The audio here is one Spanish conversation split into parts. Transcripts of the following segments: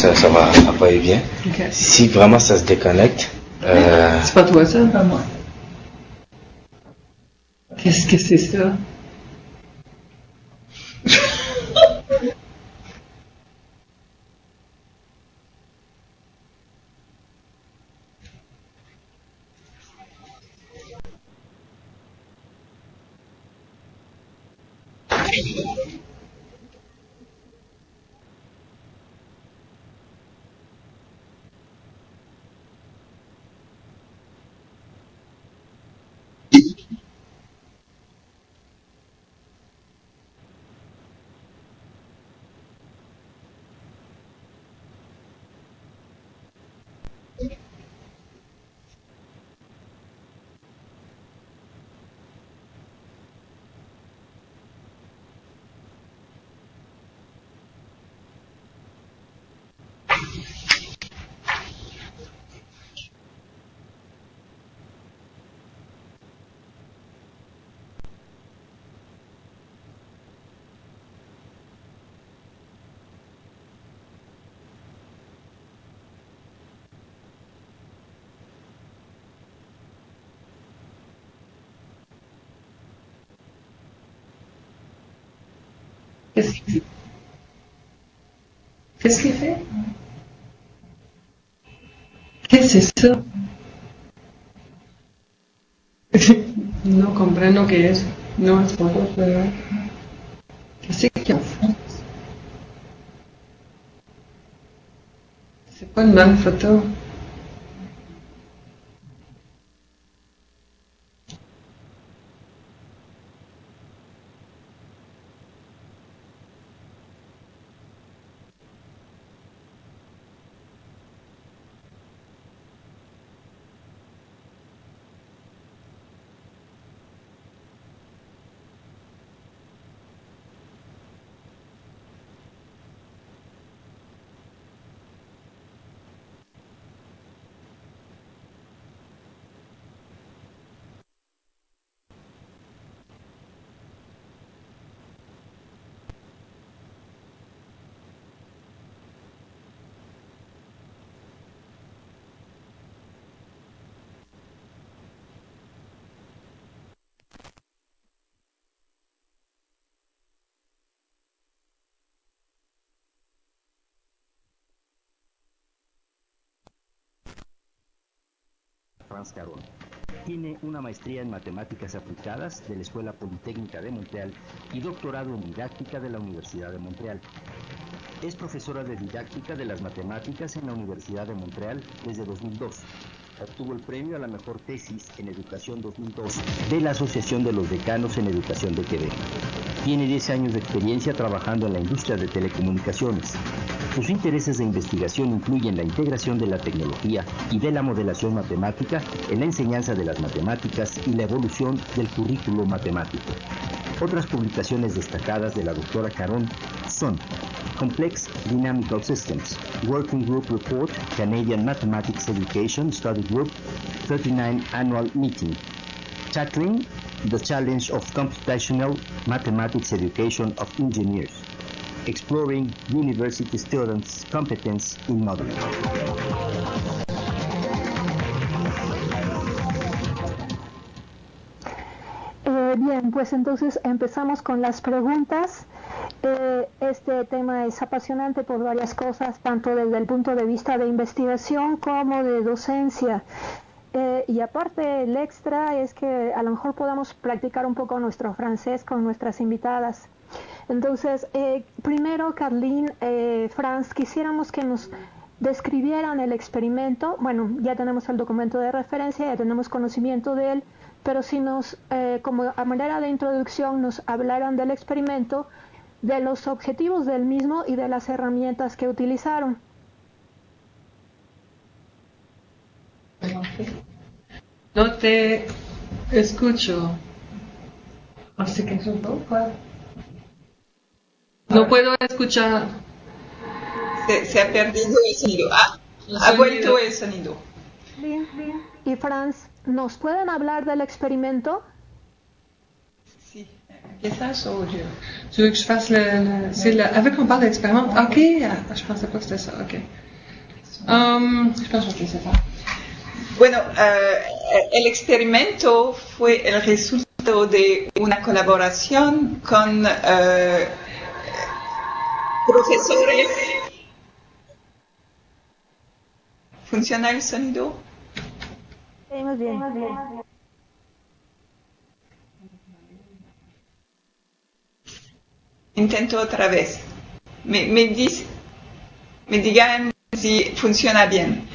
ça va appareiller bien. Okay. Si vraiment ça se déconnecte, C'est pas toi ça? Pas moi. Qu'est-ce que c'est ça? Qu'est-ce qu'il fait? Qu'est-ce que c'est ça? No comprendo qué es. No es poco, pero... ¿Qué qu'il en fait? C'est pas une bonne photo. Franz Caron. Tiene una maestría en Matemáticas Aplicadas de la Escuela Politécnica de Montreal y doctorado en Didáctica de la Universidad de Montreal. Es profesora de Didáctica de las Matemáticas en la Universidad de Montreal desde 2002. Obtuvo el premio a la mejor tesis en Educación 2002 de la Asociación de los Decanos en Educación de Quebec. Tiene 10 años de experiencia trabajando en la industria de telecomunicaciones. Sus intereses de investigación incluyen la integración de la tecnología y de la modelación matemática en la enseñanza de las matemáticas y la evolución del currículo matemático. Otras publicaciones destacadas de la doctora Caron son Complex Dynamical Systems, Working Group Report, Canadian Mathematics Education Study Group, 39 Annual Meeting, Tackling the Challenge of Computational Mathematics Education of Engineers, Exploring University Students' Competence in Modeling. Bien, pues entonces empezamos con las preguntas. Este tema es apasionante por varias cosas, tanto desde el punto de vista de investigación como de docencia. Y aparte, el extra es que a lo mejor podamos practicar un poco nuestro francés con nuestras invitadas. Entonces, primero, Carline, Franz, quisiéramos que nos describieran el experimento. Bueno, ya tenemos el documento de referencia, ya tenemos conocimiento de él, pero si nos, como a manera de introducción, nos hablaran del experimento, de los objetivos del mismo y de las herramientas que utilizaron. No te escucho. Así que no puedo escuchar. Se ha perdido el sonido. Ha vuelto el sonido. Bien, bien. Y Franz, ¿nos pueden hablar del experimento? Sí, Qu'est-ce que Dieu? Tu veux que je fasse avec on parle d'expérience? Ok, je pensais pas que c'était ça. Ok. Je pense que c'est ça. Bueno, el experimento fue el resultado de una colaboración con profesores. ¿Funciona el sonido? Muy bien. Intento otra vez. Me digan si funciona bien.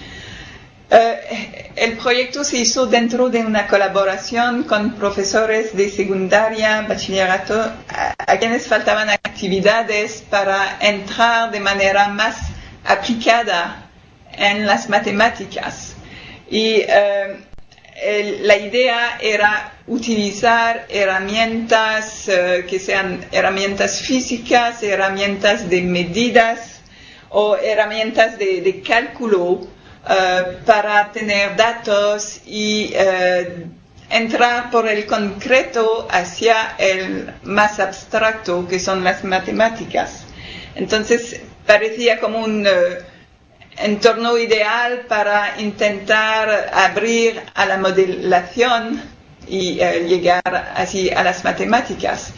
El proyecto se hizo dentro de una colaboración con profesores de secundaria, bachillerato, a quienes faltaban actividades para entrar de manera más aplicada en las matemáticas. Y la idea era utilizar herramientas que sean herramientas físicas, herramientas de medidas o herramientas de cálculo para tener datos y entrar por el concreto hacia el más abstracto, que son las matemáticas. Entonces parecía como un entorno ideal para intentar abrir a la modelación y llegar así a las matemáticas.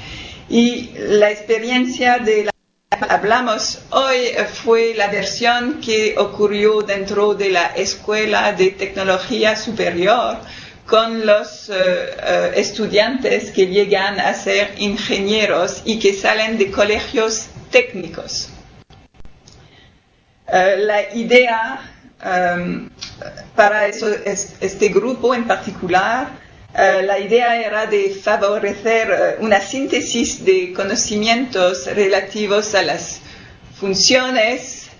Y la experiencia de la que hablamos hoy fue la versión que ocurrió dentro de la Escuela de Tecnología Superior con los estudiantes que llegan a ser ingenieros y que salen de colegios técnicos. La idea para este grupo en particular, la idea era de favorecer una síntesis de conocimientos relativos a las funciones,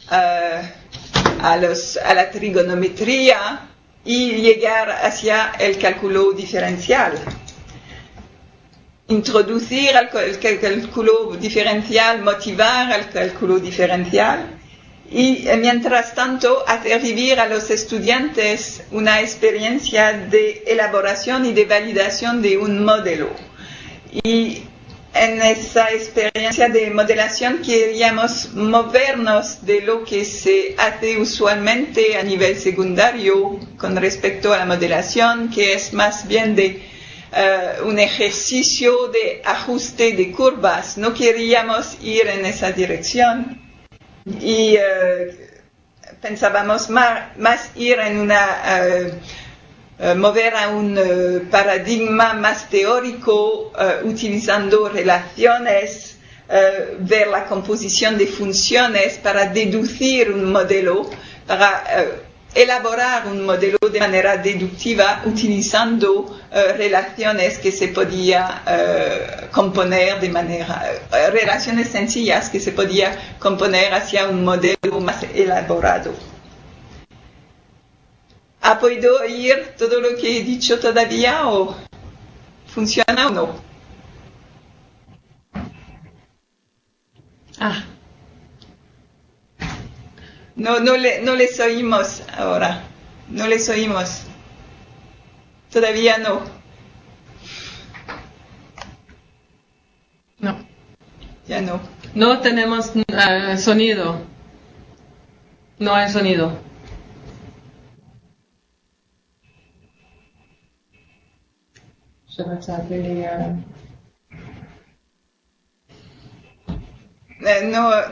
a la trigonometría y llegar hacia el cálculo diferencial. Introducir el cálculo diferencial, motivar el cálculo diferencial y mientras tanto hacer vivir a los estudiantes una experiencia de elaboración y de validación de un modelo. Y en esa experiencia de modelación queríamos movernos de lo que se hace usualmente a nivel secundario con respecto a la modelación, que es más bien de un ejercicio de ajuste de curvas. No queríamos ir en esa dirección y pensábamos más ir en mover a un paradigma más teórico, utilizando relaciones, ver la composición de funciones para deducir un modelo, para elaborar un modelo de manera deductiva utilizando relaciones que se podía componer de manera, relaciones sencillas que se podía componer hacia un modelo más elaborado. ¿Ha podido oír todo lo que he dicho todavía o funciona o no? No les oímos ahora. No les oímos. Todavía no. No. Ya no. No tenemos sonido. No hay sonido.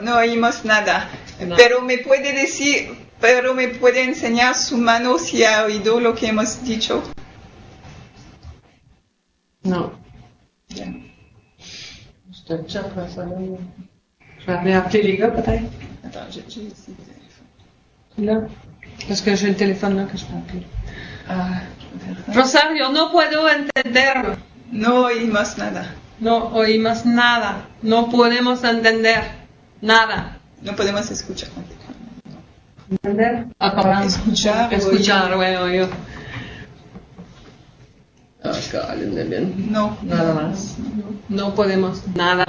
No oímos nada. No. Pero me puede enseñar su mano si ha oído lo que hemos dicho. Non. Bien. Je te check ça. Je vais aller appeler les gars peut-être. Attends, j'ai ici le téléphone. Là. Parce que j'ai le téléphone là que je peux appeler. Rosario, no puedo entender. No oímos nada. No oímos nada. No podemos entender nada. No podemos escuchar. ¿Entender? Escuchar. Escuchar, bueno, yo. Acá, bien. No. Nada más. No podemos nada.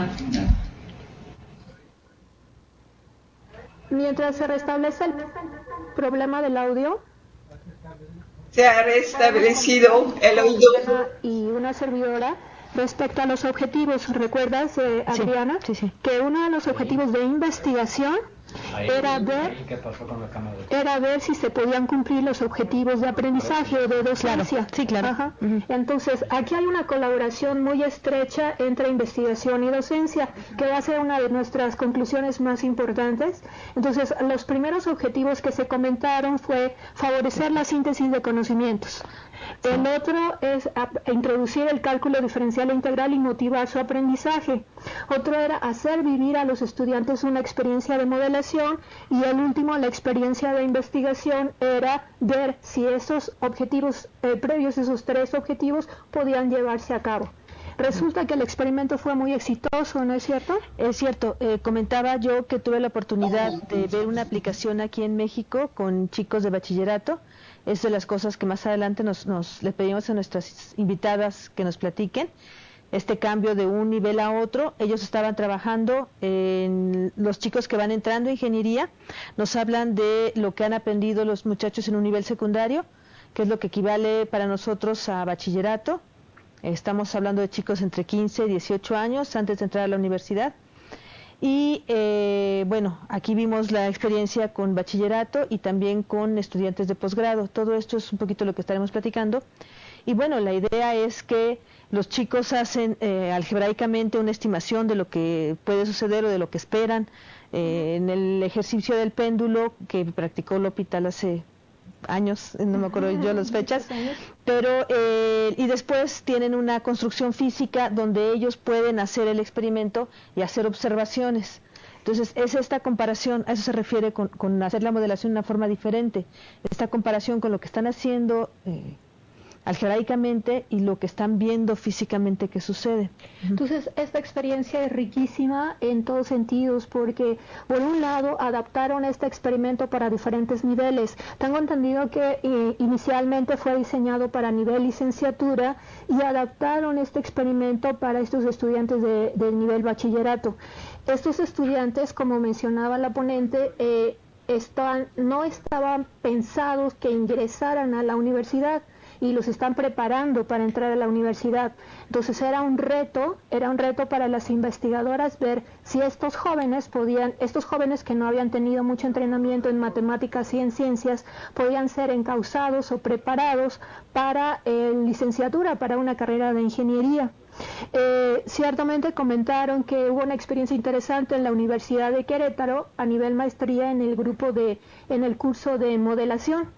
Mientras se restablece el problema del audio, Se ha restablecido el oído. y una servidora Respecto a los objetivos, ¿recuerdas, Adriana? Sí, sí. Que uno de los objetivos de investigación era ver si se podían cumplir los objetivos de aprendizaje o de docencia. Claro, sí, claro. Ajá. Entonces, aquí hay una colaboración muy estrecha entre investigación y docencia, que va a ser una de nuestras conclusiones más importantes. Entonces, los primeros objetivos que se comentaron fue favorecer la síntesis de conocimientos. El otro es introducir el cálculo diferencial e integral y motivar su aprendizaje. Otro era hacer vivir a los estudiantes una experiencia de modelación. Y el último, la experiencia de investigación, era ver si esos objetivos previos, esos tres objetivos, podían llevarse a cabo. Resulta que el experimento fue muy exitoso, ¿no es cierto? Es cierto. Comentaba yo que tuve la oportunidad de ver una aplicación aquí en México con chicos de bachillerato. Es de las cosas que más adelante le pedimos a nuestras invitadas que nos platiquen. Este cambio de un nivel a otro, ellos estaban trabajando, los chicos que van entrando a ingeniería, nos hablan de lo que han aprendido los muchachos en un nivel secundario, que es lo que equivale para nosotros a bachillerato. Estamos hablando de chicos entre 15 y 18 años antes de entrar a la universidad. Y bueno, aquí vimos la experiencia con bachillerato y también con estudiantes de posgrado. Todo esto es un poquito lo que estaremos platicando. Y bueno, la idea es que los chicos hacen algebraicamente una estimación de lo que puede suceder o de lo que esperan en el ejercicio del péndulo que practicó L'Hôpital hace años, no me acuerdo yo las fechas, pero y después tienen una construcción física donde ellos pueden hacer el experimento y hacer observaciones. Entonces, es esta comparación, a eso se refiere con hacer la modelación de una forma diferente, esta comparación con lo que están haciendo algebraicamente y lo que están viendo físicamente que sucede. Entonces, esta experiencia es riquísima en todos sentidos, porque por un lado adaptaron este experimento para diferentes niveles. Tengo entendido que inicialmente fue diseñado para nivel licenciatura y adaptaron este experimento para estos estudiantes del nivel bachillerato. Estos estudiantes, como mencionaba la ponente, no estaban pensados que ingresaran a la universidad, y los están preparando para entrar a la universidad. Entonces era un reto para las investigadoras ver si estos jóvenes que no habían tenido mucho entrenamiento en matemáticas y en ciencias, podían ser encausados o preparados para licenciatura, para una carrera de ingeniería. Ciertamente comentaron que hubo una experiencia interesante en la Universidad de Querétaro a nivel maestría en el curso de modelación.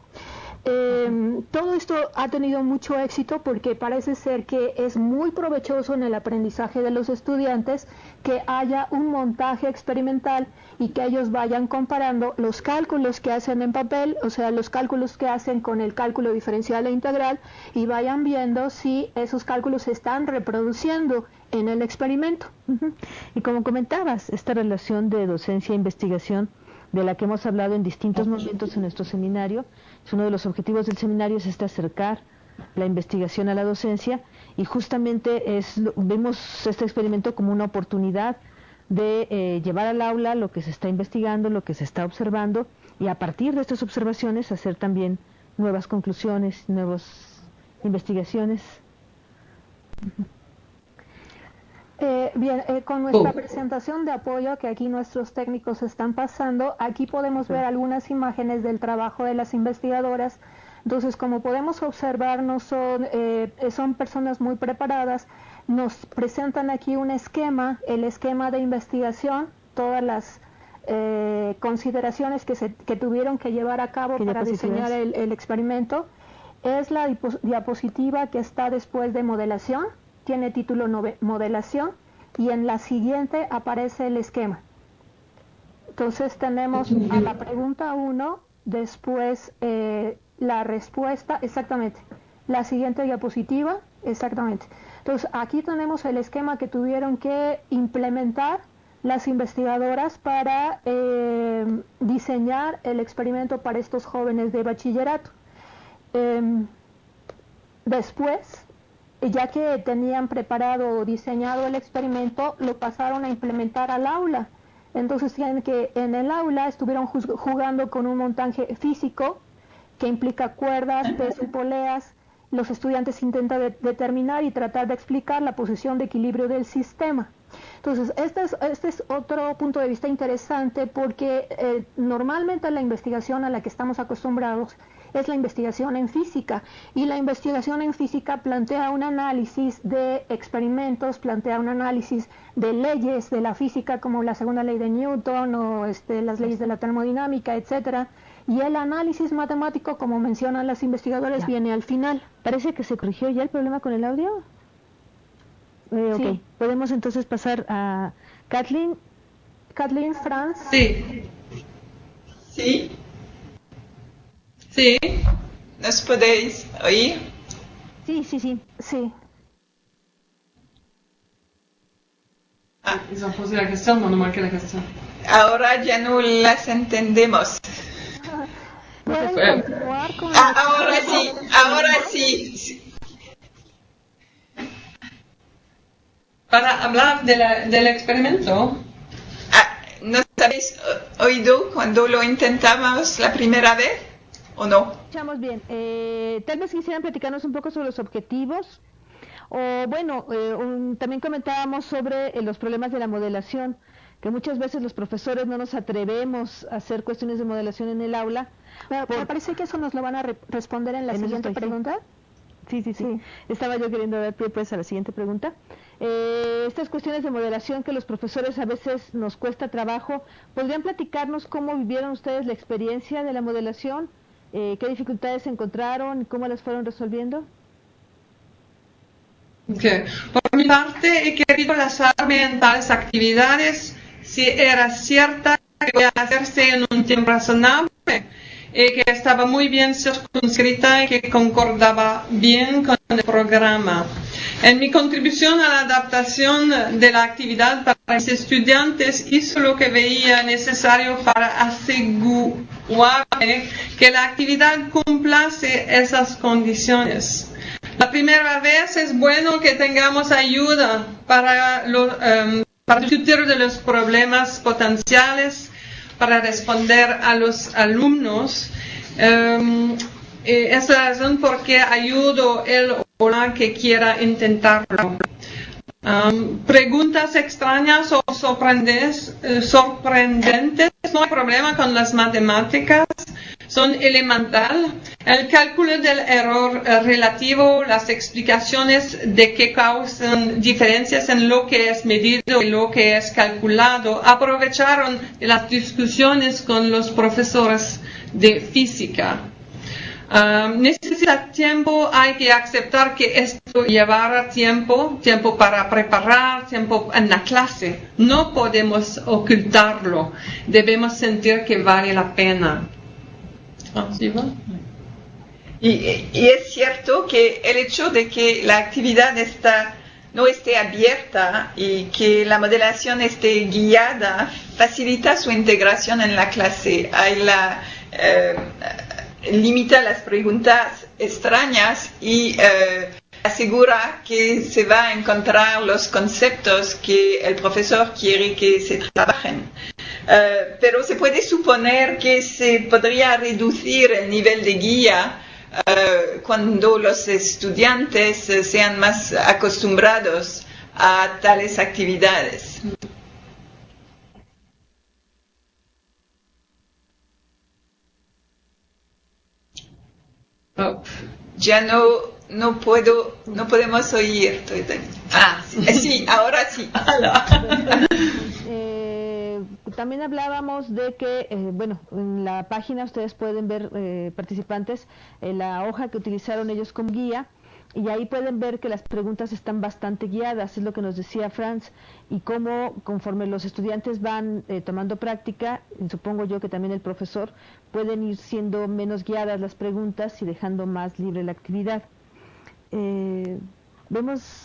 Todo esto ha tenido mucho éxito porque parece ser que es muy provechoso en el aprendizaje de los estudiantes que haya un montaje experimental y que ellos vayan comparando los cálculos que hacen en papel, o sea, los cálculos que hacen con el cálculo diferencial e integral, y vayan viendo si esos cálculos se están reproduciendo en el experimento. Y como comentabas, esta relación de docencia e investigación de la que hemos hablado en distintos momentos en nuestro seminario, es uno de los objetivos del seminario, es acercar la investigación a la docencia, y justamente vemos este experimento como una oportunidad de llevar al aula lo que se está investigando, lo que se está observando, y a partir de estas observaciones hacer también nuevas conclusiones, nuevas investigaciones. Con nuestra presentación de apoyo que aquí nuestros técnicos están pasando, aquí podemos ver algunas imágenes del trabajo de las investigadoras. Entonces, como podemos observar, son personas muy preparadas. Nos presentan aquí un esquema, el esquema de investigación, todas las consideraciones que tuvieron que llevar a cabo para diseñar el experimento. Es la diapositiva que está después de modelación. Tiene título modelación, y en la siguiente aparece el esquema. Entonces tenemos a la pregunta 1, después la respuesta, exactamente, la siguiente diapositiva, exactamente. Entonces aquí tenemos el esquema que tuvieron que implementar las investigadoras para diseñar el experimento para estos jóvenes de bachillerato. Después, ya que tenían preparado o diseñado el experimento, lo pasaron a implementar al aula. Entonces tienen que en el aula estuvieron jugando con un montaje físico que implica cuerdas, peso y poleas, los estudiantes intentan determinar y tratar de explicar la posición de equilibrio del sistema. Entonces, este es otro punto de vista interesante porque normalmente la investigación a la que estamos acostumbrados es la investigación en física, y la investigación en física plantea un análisis de experimentos, plantea un análisis de leyes de la física como la segunda ley de Newton o las leyes de la termodinámica, etcétera, y el análisis matemático, como mencionan los investigadores, viene al final. Parece que se corrigió ya el problema con el audio. Ok, Sí. podemos entonces pasar a Kathleen. Kathleen, Franz. Sí, Sí, sí. ¿nos podéis oír? Sí. Sí. Ah, Ils ont posé la question, mais on a manqué la question. ahora ya no las entendemos. ¿Pueden fue. continuar con Ahora sí. Para hablar del experimento, ¿Nos habéis oído cuando lo intentamos la primera vez o no? Escuchamos bien. Tal vez quisieran platicarnos un poco sobre los objetivos. O bueno, también comentábamos sobre los problemas de la modelación, que muchas veces los profesores no nos atrevemos a hacer cuestiones de modelación en el aula. Me parece que eso nos lo van a responder en la En eso siguiente estoy, sí. pregunta. Sí. Estaba yo queriendo dar pie pues a la siguiente pregunta. Estas cuestiones de modelación que los profesores a veces nos cuesta trabajo, ¿podrían platicarnos cómo vivieron ustedes la experiencia de la modelación? ¿Qué dificultades encontraron y cómo las fueron resolviendo? Okay. Por mi parte, he querido basarme en tales actividades si era cierta que podía hacerse en un tiempo razonable y que estaba muy bien circunscrita y que concordaba bien con el programa. En mi contribución a la adaptación de la actividad para mis estudiantes hice lo que veía necesario para asegurarme que la actividad cumplase esas condiciones. La primera vez es bueno que tengamos ayuda para discutir de los problemas potenciales, para responder a los alumnos. Es la razón por qué ayudo él o la que quiera intentarlo. Preguntas extrañas o sorprendentes, no hay problema con las matemáticas, son elementales. El cálculo del error relativo, las explicaciones de qué causan diferencias en lo que es medido y lo que es calculado, aprovecharon de las discusiones con los profesores de física. Necesita tiempo, hay que aceptar que esto llevará tiempo para preparar, tiempo en la clase. No podemos ocultarlo, debemos sentir que vale la pena. ¿Sí, va? Y es cierto que el hecho de que la actividad no esté abierta y que la modelación esté guiada facilita su integración en la clase. Limita las preguntas extrañas y asegura que se va a encontrar los conceptos que el profesor quiere que se trabajen. Pero se puede suponer que se podría reducir el nivel de guía cuando los estudiantes sean más acostumbrados a tales actividades. Oh. Ya no podemos oír. Sí, ahora sí. También hablábamos de que, en la página ustedes pueden ver, participantes, la hoja que utilizaron ellos como guía, y ahí pueden ver que las preguntas están bastante guiadas, es lo que nos decía Franz, y cómo conforme los estudiantes van tomando práctica, supongo yo que también el profesor, pueden ir siendo menos guiadas las preguntas y dejando más libre la actividad.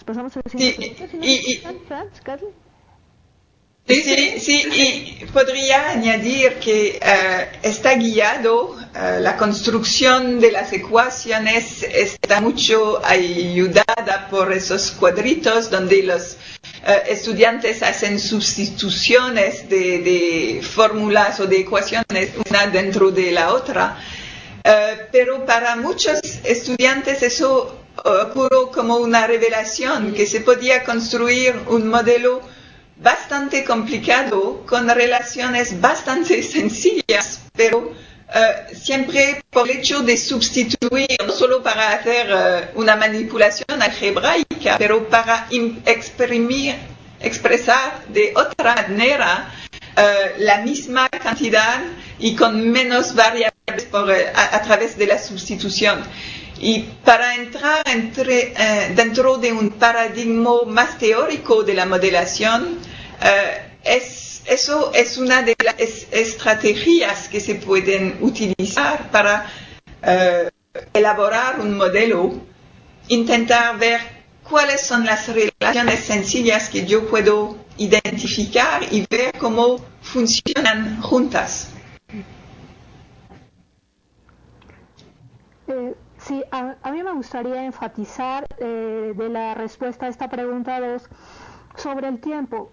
Pasamos a la siguiente pregunta, Franz, Carly. Sí, y podría añadir que está guiado, la construcción de las ecuaciones está mucho ayudada por esos cuadritos donde los estudiantes hacen sustituciones de fórmulas o de ecuaciones una dentro de la otra. Pero para muchos estudiantes eso ocurrió como una revelación que se podía construir un modelo bastante complicado con relaciones bastante sencillas, pero siempre por el hecho de sustituir, no solo para hacer una manipulación algebraica, pero para expresar de otra manera la misma cantidad y con menos variables a través de la sustitución. Y para entrar dentro de un paradigma más teórico de la modelación, eso es una de las estrategias que se pueden utilizar para elaborar un modelo, intentar ver cuáles son las relaciones sencillas que yo puedo identificar y ver cómo funcionan juntas. Sí, a mí me gustaría enfatizar de la respuesta a esta pregunta 2 sobre el tiempo.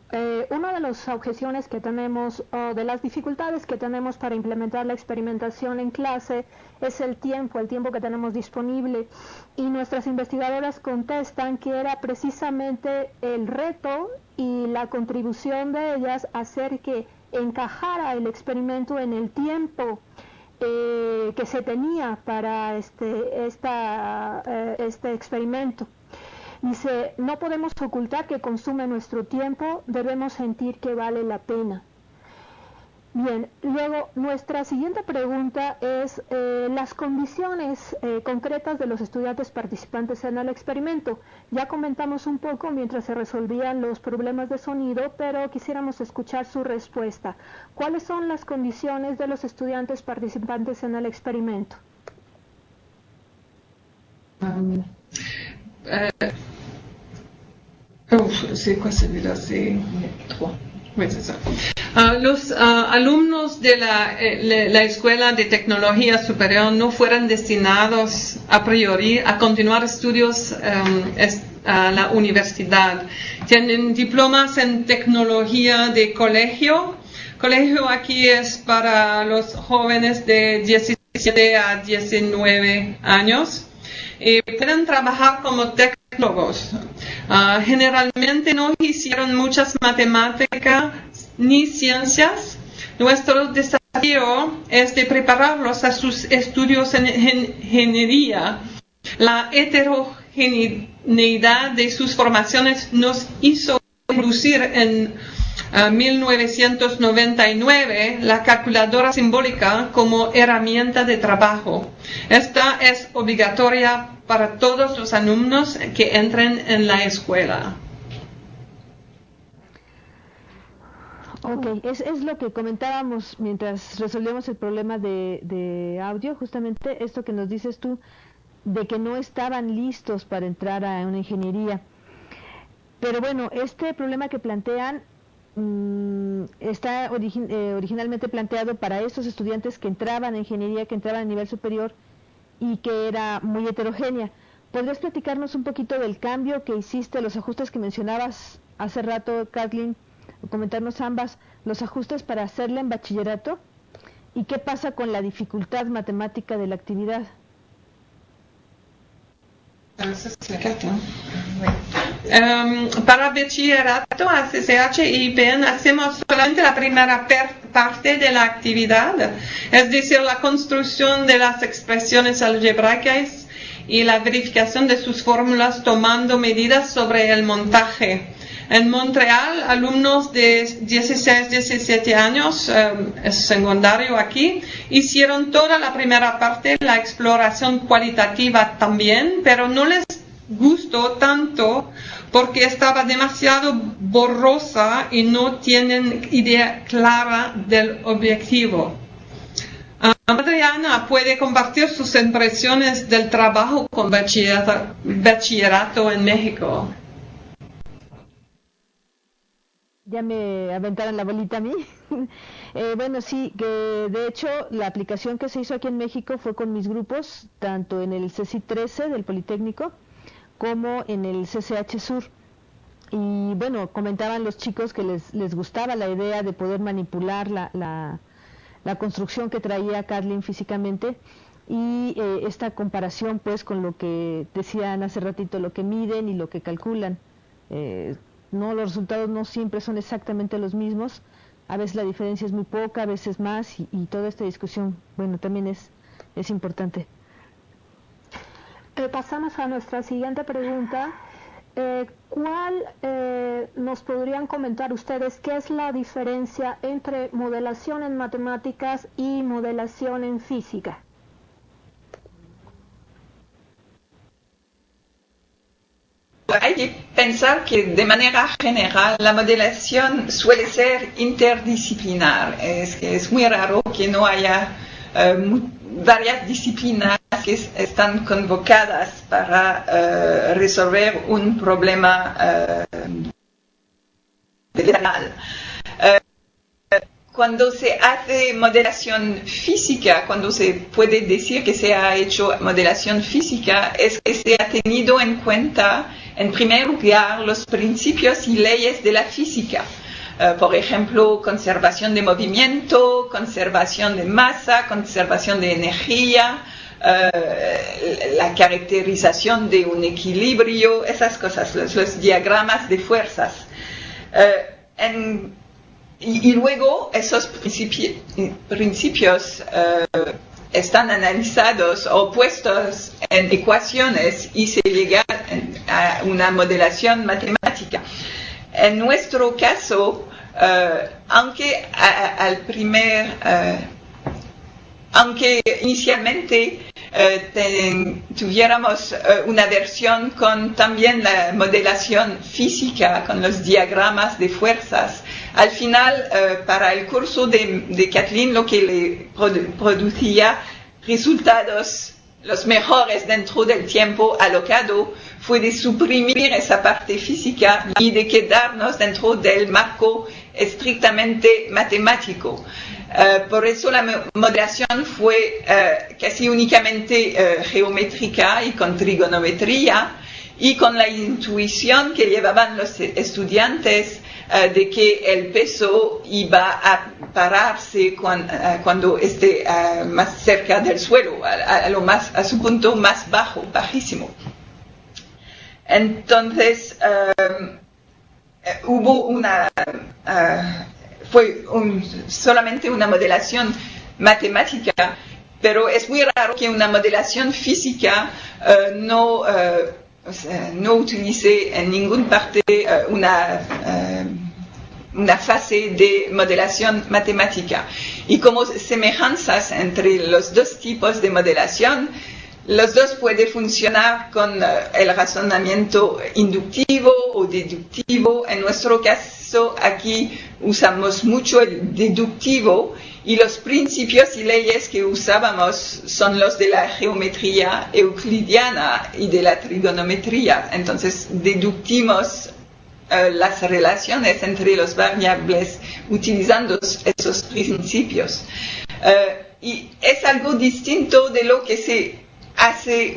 Una de las objeciones que tenemos, o de las dificultades que tenemos para implementar la experimentación en clase, es el tiempo que tenemos disponible. Y nuestras investigadoras contestan que era precisamente el reto y la contribución de ellas hacer que encajara el experimento en el tiempo que se tenía para este experimento. Dice, no podemos ocultar que consume nuestro tiempo, debemos sentir que vale la pena. Bien, luego nuestra siguiente pregunta es las condiciones concretas de los estudiantes participantes en el experimento. Ya comentamos un poco mientras se resolvían los problemas de sonido, pero quisiéramos escuchar su respuesta. ¿Cuáles son las condiciones de los estudiantes participantes en el experimento? C'est quoi celui-là? C'est 3. Oui, c'est ça. Los alumnos de la Escuela de Tecnología Superior no fueron destinados a priori a continuar estudios a la universidad. Tienen diplomas en tecnología de colegio. Colegio aquí es para los jóvenes de 17 a 19 años. Pueden trabajar como tecnólogos. Generalmente no hicieron muchas matemáticas ni ciencias. Nuestro desafío es de prepararlos a sus estudios en ingeniería. La heterogeneidad de sus formaciones nos hizo introducir en 1999 la calculadora simbólica como herramienta de trabajo. Esta es obligatoria para todos los alumnos que entren en la escuela. Ok, es lo que comentábamos mientras resolvíamos el problema de audio, justamente esto que nos dices tú, de que no estaban listos para entrar a una ingeniería. Pero bueno, este problema que plantean está originalmente planteado para estos estudiantes que entraban a ingeniería, que entraban a nivel superior y que era muy heterogénea. ¿Podrías platicarnos un poquito del cambio que hiciste, los ajustes que mencionabas hace rato, Kathleen, o comentarnos ambas, los ajustes para hacerla en bachillerato y qué pasa con la dificultad matemática de la actividad? Para bachillerato, ACCH y IPN hacemos solamente la primera parte de la actividad, es decir, la construcción de las expresiones algebraicas y la verificación de sus fórmulas tomando medidas sobre el montaje. En Montreal, alumnos de 16, 17 años, es secundario aquí, hicieron toda la primera parte, la exploración cualitativa también, pero no les gustó tanto porque estaba demasiado borrosa y no tienen idea clara del objetivo. Adriana puede compartir sus impresiones del trabajo con bachillerato en México. Ya me aventaron la bolita a mí. Bueno, sí, que de hecho la aplicación que se hizo aquí en México fue con mis grupos, tanto en el CECI 13 del Politécnico como en el CCH Sur. Y bueno, comentaban los chicos que les gustaba la idea de poder manipular la construcción que traía Kathleen físicamente, y esta comparación pues con lo que decían hace ratito, lo que miden y lo que calculan. No, los resultados no siempre son exactamente los mismos, a veces la diferencia es muy poca, a veces más, y toda esta discusión, bueno, también es importante. Pasamos a nuestra siguiente pregunta. ¿Cuál nos podrían comentar ustedes qué es la diferencia entre modelación en matemáticas y modelación en física? Hay que pensar que de manera general la modelación suele ser interdisciplinar. Es muy raro que no haya varias disciplinas que están convocadas para resolver un problema general. Cuando se hace modelación física, cuando se puede decir que se ha hecho modelación física, es que se ha tenido en cuenta, en primer lugar, los principios y leyes de la física. Por ejemplo, conservación de movimiento, conservación de masa, conservación de energía, la caracterización de un equilibrio, esas cosas, los diagramas de fuerzas. Y luego esos principios están analizados o puestos en ecuaciones y se llega a una modelación matemática. En nuestro caso, aunque aunque inicialmente tuviéramos una versión con también la modelación física, con los diagramas de fuerzas, al final, para el curso de Kathleen, lo que le producía resultados los mejores dentro del tiempo alocado fue de suprimir esa parte física y de quedarnos dentro del marco estrictamente matemático. Por eso la modelación fue casi únicamente geométrica y con trigonometría, y con la intuición que llevaban los estudiantes de que el peso iba a pararse cuando esté más cerca del suelo, a su punto más bajísimo. Entonces, hubo fue solamente una modelación matemática, pero es muy raro que una modelación física no utilice en ninguna parte una fase de modelación matemática. Y como semejanzas entre los dos tipos de modelación, los dos pueden funcionar con el razonamiento inductivo o deductivo. En nuestro caso, aquí usamos mucho el deductivo, y los principios y leyes que usábamos son los de la geometría euclidiana y de la trigonometría. Entonces, deducimos las relaciones entre las variables utilizando esos principios. Y es algo distinto de lo que se hace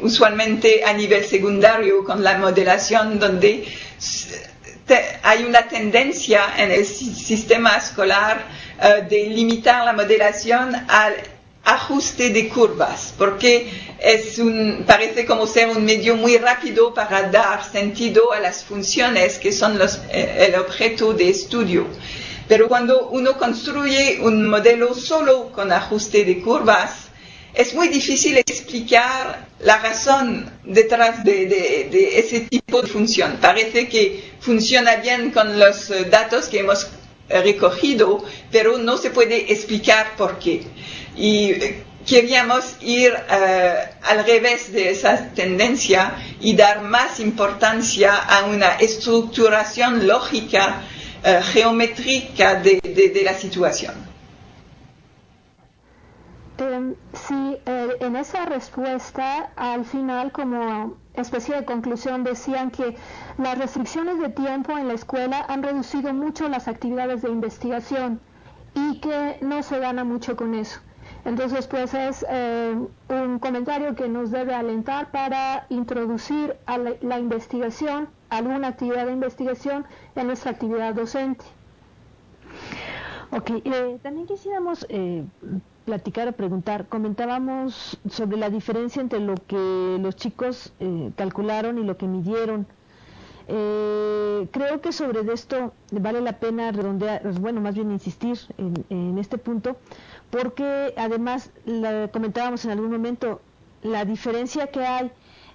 usualmente a nivel secundario con la modelación, donde hay una tendencia en el sistema escolar de limitar la modelación al ajuste de curvas, porque parece como ser un medio muy rápido para dar sentido a las funciones que son el objeto de estudio. Pero cuando uno construye un modelo solo con ajuste de curvas, es muy difícil explicar la razón detrás de ese tipo de función. Parece que funciona bien con los datos que hemos recogido, pero no se puede explicar por qué. Y queríamos ir al revés de esa tendencia y dar más importancia a una estructuración lógica, geométrica de la situación. Sí, en esa respuesta, al final, como especie de conclusión, decían que las restricciones de tiempo en la escuela han reducido mucho las actividades de investigación y que no se gana mucho con eso. Entonces, pues es un comentario que nos debe alentar para introducir a la investigación, alguna actividad de investigación en nuestra actividad docente. Ok, también quisiéramos platicar o preguntar. Comentábamos sobre la diferencia entre lo que los chicos calcularon y lo que midieron. Creo que sobre esto vale la pena redondear, bueno, más bien insistir en este punto, porque además comentábamos en algún momento la diferencia que hay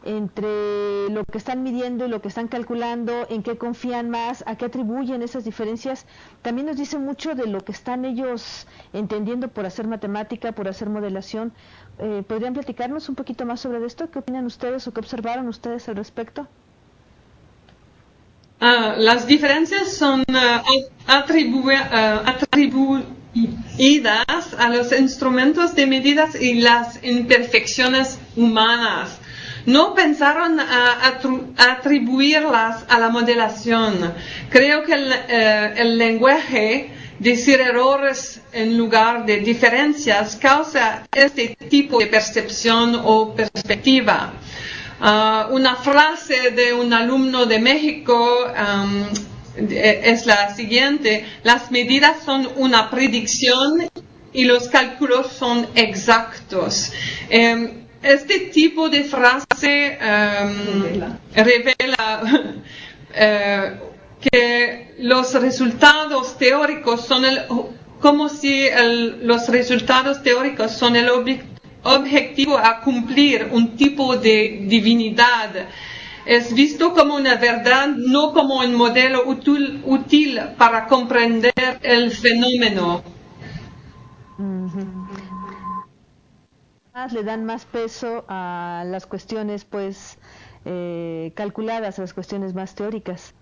entre lo que están midiendo y lo que están calculando, en qué confían más, a qué atribuyen esas diferencias, también nos dice mucho de lo que están ellos entendiendo por hacer matemática, por hacer modelación. ¿Podrían platicarnos un poquito más sobre esto? ¿Qué opinan ustedes o qué observaron ustedes al respecto? Las diferencias son atribuidas a los instrumentos de medidas y las imperfecciones humanas. No pensaron atribuirlas a la modelación. Creo que el lenguaje, decir errores en lugar de diferencias, causa este tipo de percepción o perspectiva. Una frase de un alumno de México es la siguiente: las medidas son una predicción y los cálculos son exactos. Este tipo de frase revela que los resultados teóricos son como si los resultados teóricos son el objetivo a cumplir, un tipo de divinidad. Es visto como una verdad, no como un modelo útil para comprender el fenómeno. Le dan más peso a las cuestiones pues calculadas, a las cuestiones más teóricas.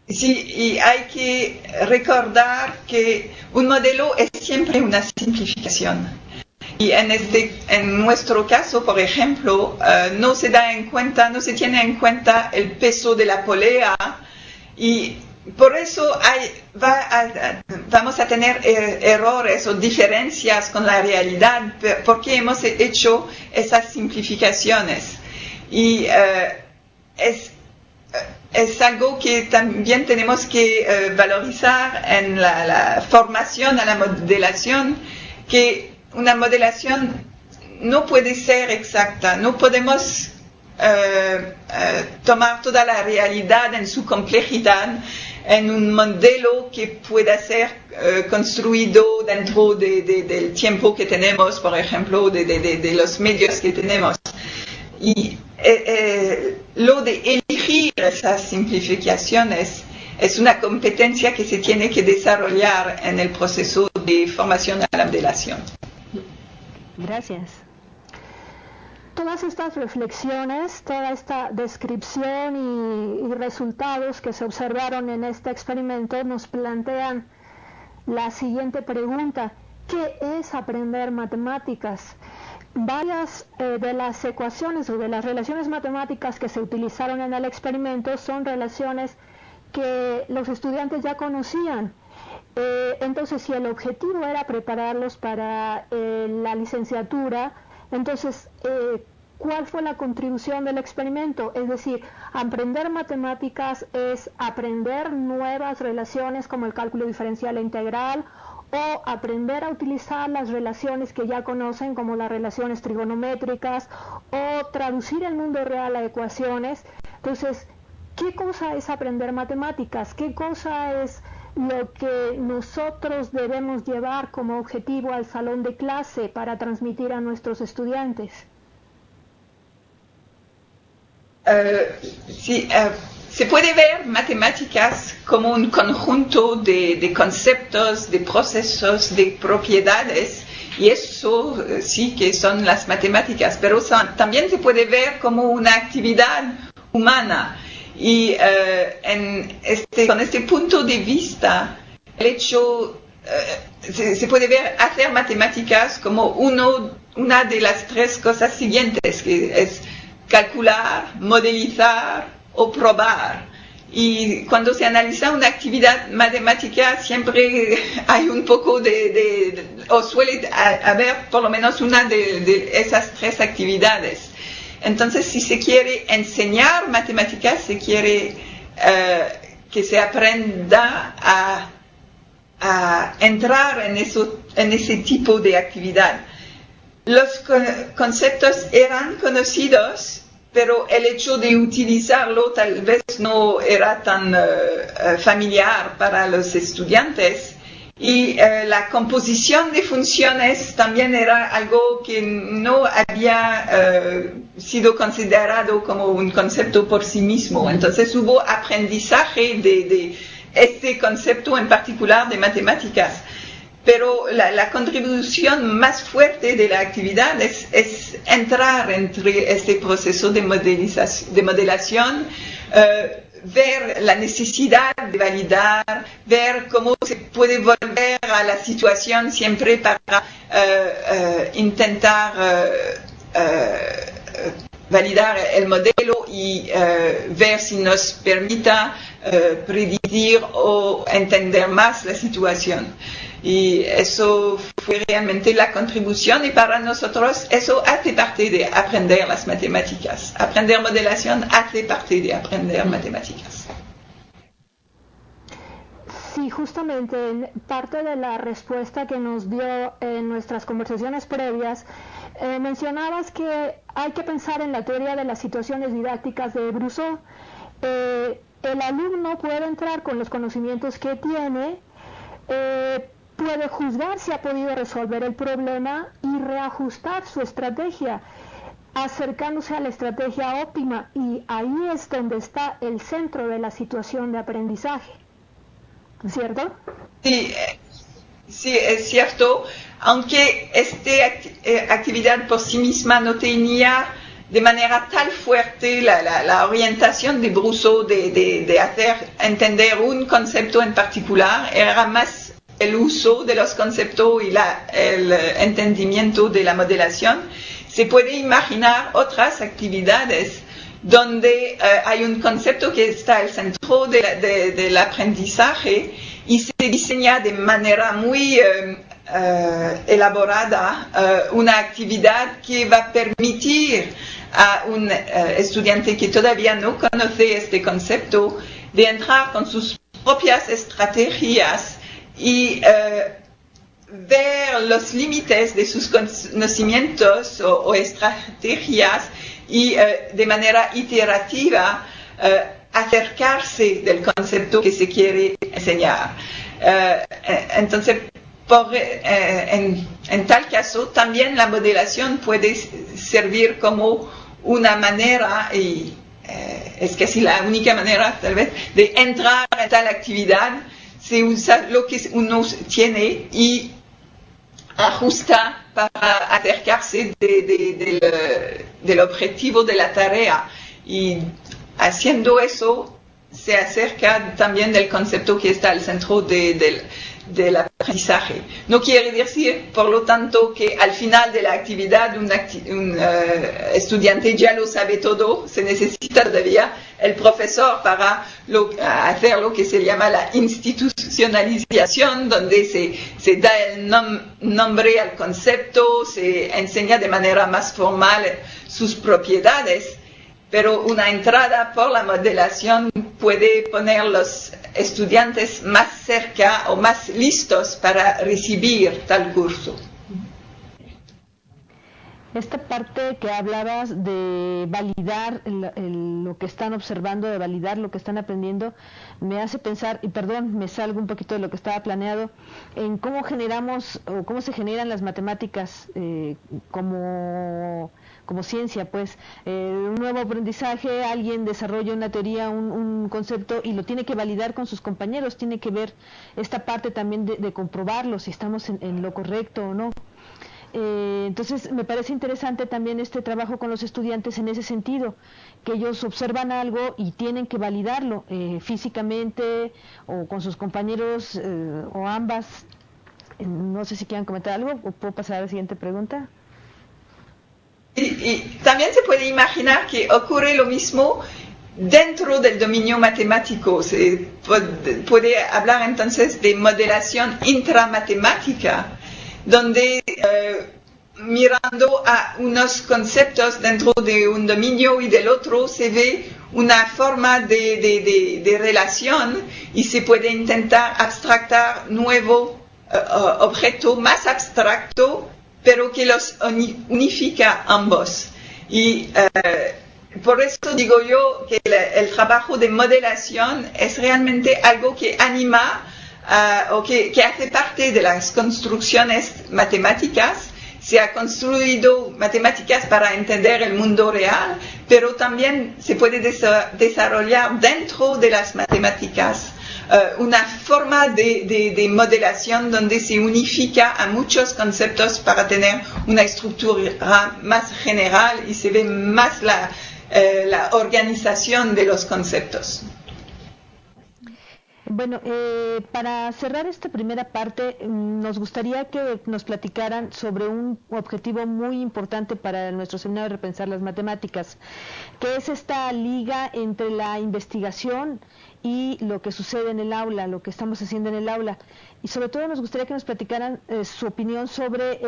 Sí, y hay que recordar que un modelo es siempre una simplificación. Y en nuestro caso, por ejemplo, no se tiene en cuenta el peso de la polea, y por eso vamos a tener errores o diferencias con la realidad, porque hemos hecho esas simplificaciones. Y es algo que también tenemos que valorizar en la formación a la modelación, que una modelación no puede ser exacta, no podemos tomar toda la realidad en su complejidad en un modelo que pueda ser construido dentro del tiempo que tenemos, por ejemplo, de los medios que tenemos. Y lo de elegir esas simplificaciones es una competencia que se tiene que desarrollar en el proceso de formación a la modelación. Gracias. Todas estas reflexiones, toda esta descripción y resultados que se observaron en este experimento nos plantean la siguiente pregunta: ¿qué es aprender matemáticas? Varias de las ecuaciones o de las relaciones matemáticas que se utilizaron en el experimento son relaciones que los estudiantes ya conocían. Entonces, si el objetivo era prepararlos para la licenciatura, entonces, ¿cuál fue la contribución del experimento? Es decir, aprender matemáticas es aprender nuevas relaciones como el cálculo diferencial e integral, o aprender a utilizar las relaciones que ya conocen como las relaciones trigonométricas, o traducir el mundo real a ecuaciones. Entonces, ¿qué cosa es aprender matemáticas? ¿Qué cosa es lo que nosotros debemos llevar como objetivo al salón de clase para transmitir a nuestros estudiantes? Se puede ver matemáticas como un conjunto de conceptos, de procesos, de propiedades, y eso sí que son las matemáticas, pero también se puede ver como una actividad humana. Y con este punto de vista, el hecho se puede ver hacer matemáticas como una de las tres cosas siguientes, que es calcular, modelizar o probar. Y cuando se analiza una actividad matemática, siempre hay un poco o suele haber por lo menos una de esas tres actividades. Entonces, si se quiere enseñar matemáticas, se quiere que se aprenda a entrar en ese tipo de actividad. Los conceptos eran conocidos, pero el hecho de utilizarlo tal vez no era tan familiar para los estudiantes. Y la composición de funciones también era algo que no había sido considerado como un concepto por sí mismo. Entonces hubo aprendizaje de este concepto en particular de matemáticas. Pero la contribución más fuerte de la actividad es entrar entre este proceso de modelación, ver la necesidad de validar, ver cómo se puede volver a la situación siempre para intentar validar el modelo y ver si nos permita predecir o entender más la situación. Y eso fue realmente la contribución, y para nosotros eso hace parte de aprender las matemáticas. Aprender modelación hace parte de aprender matemáticas. Sí, justamente parte de la respuesta que nos dio en nuestras conversaciones previas, mencionabas que hay que pensar en la teoría de las situaciones didácticas de Brousseau. El alumno puede entrar con los conocimientos que tiene, puede juzgar si ha podido resolver el problema y reajustar su estrategia, acercándose a la estrategia óptima, y ahí es donde está el centro de la situación de aprendizaje, ¿cierto? Sí, es cierto, aunque esta actividad por sí misma no tenía de manera tan fuerte la orientación de Brousseau de hacer entender un concepto en particular, era más el uso de los conceptos y el entendimiento de la modelación. Se puede imaginar otras actividades donde hay un concepto que está al centro del aprendizaje y se diseña de manera muy elaborada una actividad que va a permitir a un estudiante que todavía no conoce este concepto de entrar con sus propias estrategias y ver los límites de sus conocimientos o estrategias y de manera iterativa acercarse del concepto que se quiere enseñar. Entonces, en tal caso, también la modelación puede servir como una manera, y es casi la única manera tal vez, de entrar en tal actividad. Se usa lo que uno tiene y ajusta para acercarse del objetivo de la tarea. Y haciendo eso, se acerca también del concepto que está al centro del aprendizaje. No quiere decir, por lo tanto, que al final de la actividad un estudiante ya lo sabe todo. Se necesita todavía el profesor para hacer lo que se llama la institucionalización, donde se da el nombre al concepto, se enseña de manera más formal sus propiedades. Pero una entrada por la modelación puede poner los estudiantes más cerca o más listos para recibir tal curso. Esta parte que hablabas de validar lo que están observando, de validar lo que están aprendiendo, me hace pensar, y perdón, me salgo un poquito de lo que estaba planeado, en cómo generamos o cómo se generan las matemáticas como ciencia, pues. Un nuevo aprendizaje, alguien desarrolla una teoría, un concepto, y lo tiene que validar con sus compañeros, tiene que ver esta parte también de comprobarlo, si estamos en lo correcto o no. Entonces me parece interesante también este trabajo con los estudiantes en ese sentido, que ellos observan algo y tienen que validarlo físicamente o con sus compañeros o ambas. No sé si quieran comentar algo o puedo pasar a la siguiente pregunta. Y también se puede imaginar que ocurre lo mismo dentro del dominio matemático. Se puede hablar entonces de modelación intramatemática, donde mirando a unos conceptos dentro de un dominio y del otro se ve una forma de relación y se puede intentar abstractar nuevo objeto más abstracto, pero que los unifica ambos. Y por eso digo yo que el trabajo de modelación es realmente algo que anima o que hace parte de las construcciones matemáticas. Se ha construido matemáticas para entender el mundo real, pero también se puede desarrollar dentro de las matemáticas una forma de modelación donde se unifica a muchos conceptos para tener una estructura más general y se ve más la organización de los conceptos. Bueno, para cerrar esta primera parte, nos gustaría que nos platicaran sobre un objetivo muy importante para nuestro seminario de Repensar las Matemáticas, que es esta liga entre la investigación y lo que sucede en el aula, lo que estamos haciendo en el aula. Y sobre todo nos gustaría que nos platicaran su opinión sobre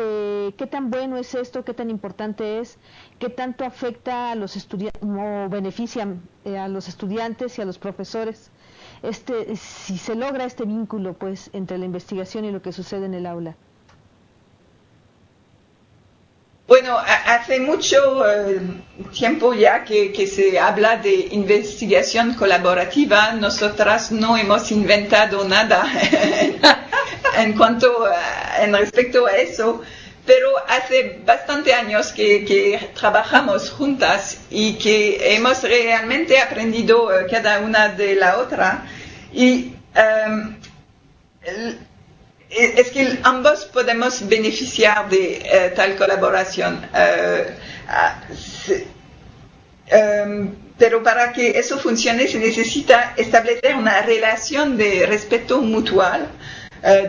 qué tan bueno es esto, qué tan importante es, qué tanto afecta a los estudiantes o beneficia a los estudiantes y a los profesores. Si se logra este vínculo pues entre la investigación y lo que sucede en el aula. Bueno, hace mucho tiempo ya que se habla de investigación colaborativa. Nosotras no hemos inventado nada en respecto a eso, pero hace bastante años que trabajamos juntas y que hemos realmente aprendido cada una de la otra. Y es que ambos podemos beneficiar de tal colaboración. Pero para que eso funcione se necesita establecer una relación de respeto mutual,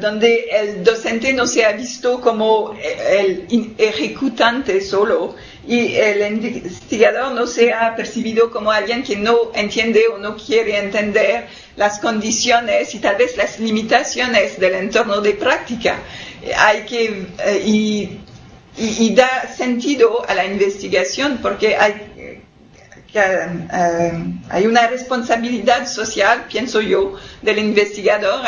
donde el docente no sea visto como el ejecutante solo y el investigador no sea percibido como alguien que no entiende o no quiere entender las condiciones y tal vez las limitaciones del entorno de práctica. Hay que y da sentido a la investigación porque hay una responsabilidad social, pienso yo, del investigador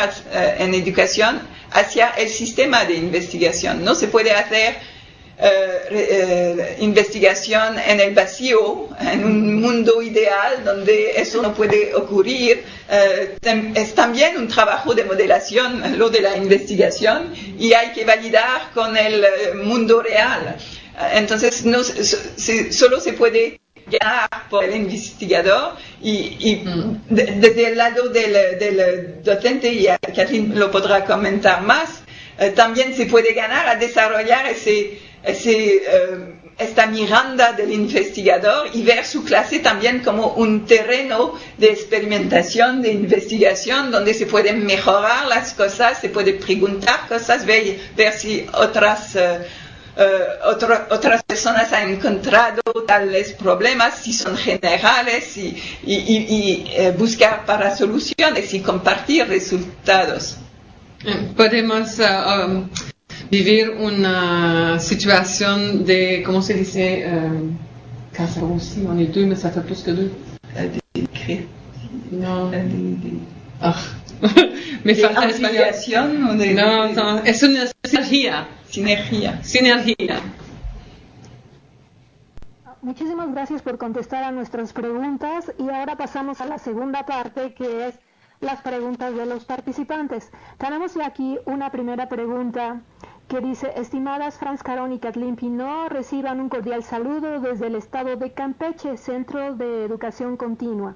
en educación hacia el sistema de investigación. No se puede hacer investigación en el vacío, en un mundo ideal donde eso no puede ocurrir. Es también un trabajo de modelación, lo de la investigación, y hay que validar con el mundo real. Entonces, solo se puede ganar por el investigador y desde el lado del docente, y Kathleen lo podrá comentar más, también se puede ganar a desarrollar esta mirada del investigador y ver su clase también como un terreno de experimentación, de investigación, donde se pueden mejorar las cosas, se puede preguntar cosas, ver si otras personas han encontrado tales problemas, si son generales, y buscar para soluciones y compartir resultados. Podemos vivir una situation de, comment se dice, quand ça aussi, on est deux, mais ça fait plus que deux. Non. Me falta español. No, es una sinergia. Sinergia. Muchísimas gracias por contestar a nuestras preguntas y ahora pasamos a la segunda parte, que es las preguntas de los participantes. Tenemos ya aquí una primera pregunta que dice: estimadas Franz Caron y Kathleen Pinault, reciban un cordial saludo desde el estado de Campeche, Centro de Educación Continua.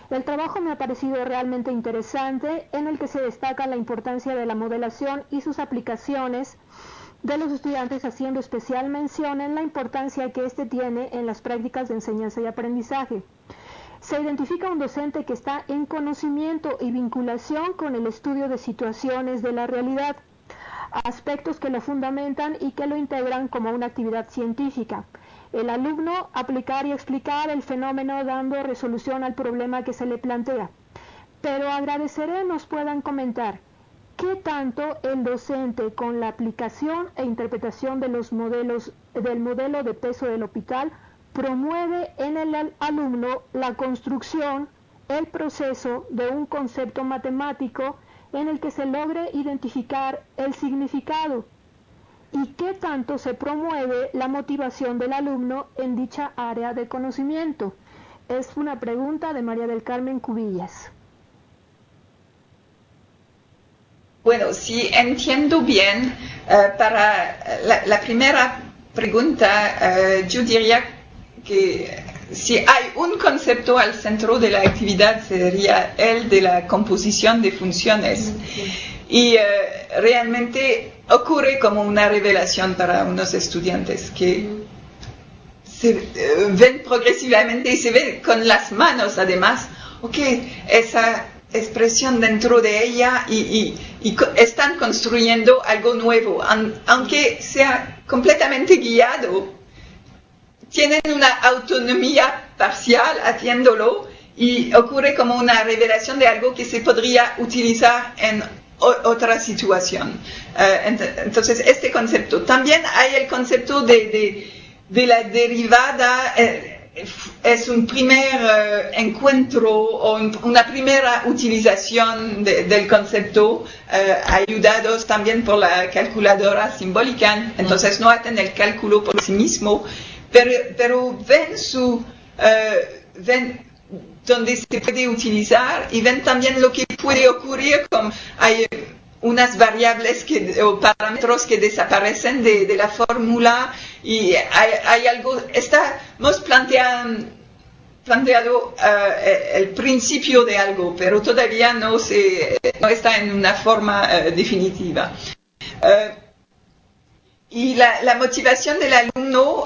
El trabajo me ha parecido realmente interesante, en el que se destaca la importancia de la modelación y sus aplicaciones de los estudiantes, haciendo especial mención en la importancia que éste tiene en las prácticas de enseñanza y aprendizaje. Se identifica un docente que está en conocimiento y vinculación con el estudio de situaciones de la realidad, aspectos que lo fundamentan y que lo integran como una actividad científica. El alumno aplicar y explicar el fenómeno dando resolución al problema que se le plantea. Pero agradeceré nos puedan comentar qué tanto el docente, con la aplicación e interpretación de los modelos, del modelo de peso del hospital, promueve en el alumno la construcción, el proceso de un concepto matemático en el que se logre identificar el significado, y qué tanto se promueve la motivación del alumno en dicha área de conocimiento. Es una pregunta de María del Carmen Cubillas. Bueno, si entiendo bien, para la primera pregunta, yo diría que si hay un concepto al centro de la actividad sería el de la composición de funciones. Y realmente ocurre como una revelación para unos estudiantes que se ven progresivamente y se ven con las manos además, esa expresión dentro de ella y están construyendo algo nuevo, aunque sea completamente guiado, tienen una autonomía parcial haciéndolo y ocurre como una revelación de algo que se podría utilizar en otra situación. Entonces, este concepto. También hay el concepto de la derivada. Es un primer encuentro o una primera utilización del concepto, ayudados también por la calculadora simbólica. Entonces, no hacen el cálculo por sí mismo, pero ven donde se puede utilizar y ven también lo que puede ocurrir, como hay unas variables o parámetros que desaparecen de la fórmula y hay algo, hemos planteado el principio de algo, pero todavía no está en una forma definitiva. Y la motivación del alumno,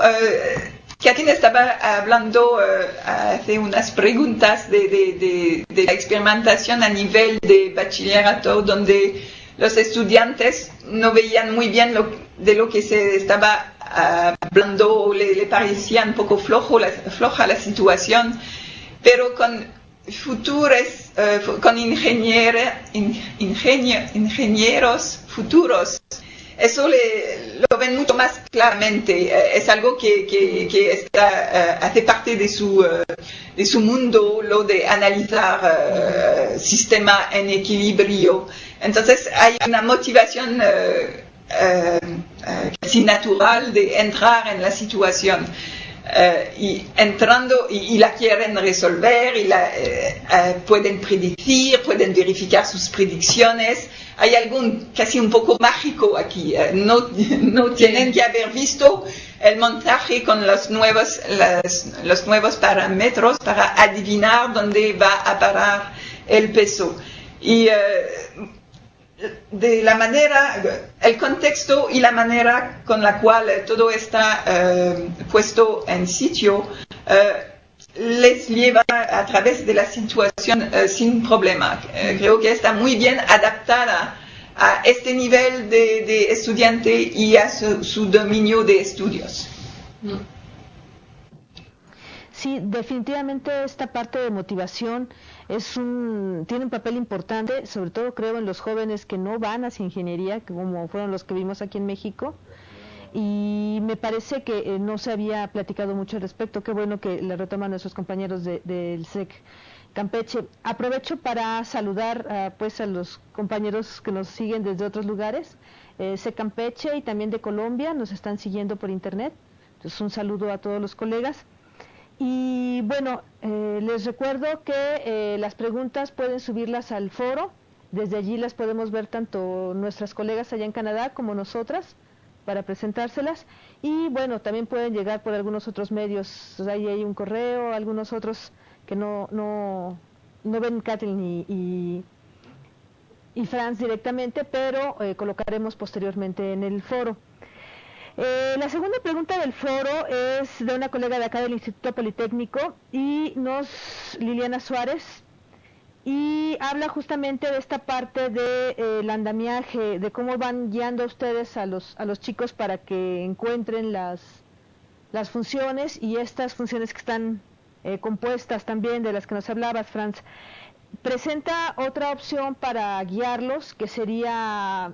Kathleen estaba hablando hace unas preguntas de la experimentación a nivel de bachillerato, donde los estudiantes no veían muy bien de lo que se estaba hablando, o le parecía un poco floja la situación, pero con con ingenieros futuros, eso lo ven mucho más claramente. Es algo que hace parte de su mundo, lo de analizar sistema en equilibrio. Entonces hay una motivación casi natural de entrar en la situación. Y entrando y la quieren resolver y pueden predecir, pueden verificar sus predicciones. Hay algo casi un poco mágico aquí. No tienen que haber visto el montaje con los nuevos parámetros para adivinar dónde va a parar el peso. Y de la manera, el contexto y la manera con la cual todo está puesto en sitio les lleva a través de la situación sin problema. Creo que está muy bien adaptada a este nivel de estudiante y a su dominio de estudios. Sí, definitivamente esta parte de motivación tiene un papel importante, sobre todo creo en los jóvenes que no van hacia ingeniería, como fueron los que vimos aquí en México, y me parece que no se había platicado mucho al respecto. Qué bueno que la retoman nuestros compañeros del SEC Campeche. Aprovecho para saludar pues a los compañeros que nos siguen desde otros lugares, SEC Campeche y también de Colombia, nos están siguiendo por internet. Entonces un saludo a todos los colegas. Y bueno, les recuerdo que las preguntas pueden subirlas al foro. Desde allí las podemos ver tanto nuestras colegas allá en Canadá como nosotras para presentárselas. Y bueno, también pueden llegar por algunos otros medios. Ahí hay un correo, algunos otros que no ven Kathleen y Franz directamente, pero colocaremos posteriormente en el foro. La segunda pregunta del foro es de una colega de acá del Instituto Politécnico Liliana Suárez, y habla justamente de esta parte del andamiaje, de cómo van guiando ustedes a los chicos para que encuentren las funciones, y estas funciones que están compuestas también, de las que nos hablabas, Franz. Presenta otra opción para guiarlos, que sería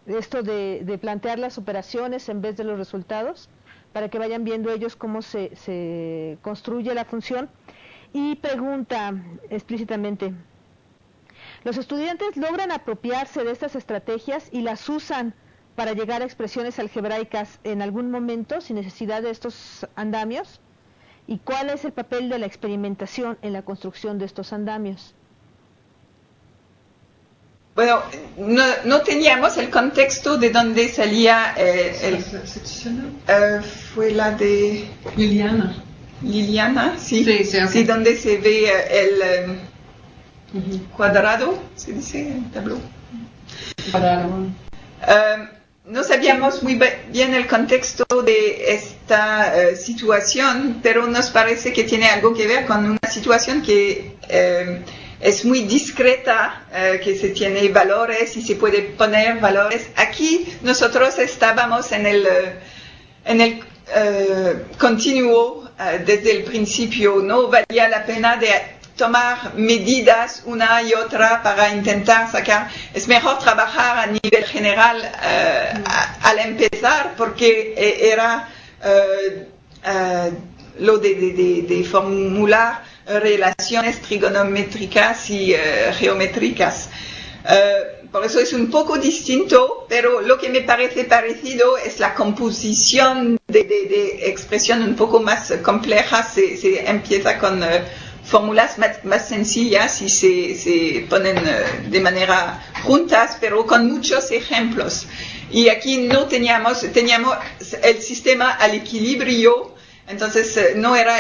esto de plantear las operaciones en vez de los resultados. para que vayan viendo ellos cómo se construye la función. Y pregunta explícitamente, ¿los estudiantes logran apropiarse de estas estrategias y las usan para llegar a expresiones algebraicas en algún momento sin necesidad de estos andamios? ¿Y cuál es el papel de la experimentación en la construcción de estos andamios? Bueno, no teníamos el contexto de donde salía fue la de Liliana, sí, sí, donde se ve el cuadrado, se dice el tablero. No sabíamos muy bien el contexto de esta situación, pero nos parece que tiene algo que ver con una situación que es muy discreta, que se tiene valores y se puede poner valores. Aquí nosotros estábamos en el continuo desde el principio. No valía la pena de tomar medidas una y otra para intentar sacar. Es mejor trabajar a nivel general al empezar, porque era lo de formular relaciones trigonométricas y geométricas. Por eso es un poco distinto, pero lo que me parece parecido es la composición de expresión un poco más compleja. Se empieza con fórmulas más sencillas y se ponen de manera juntas, pero con muchos ejemplos. Y aquí no teníamos el sistema al equilibrio, entonces no era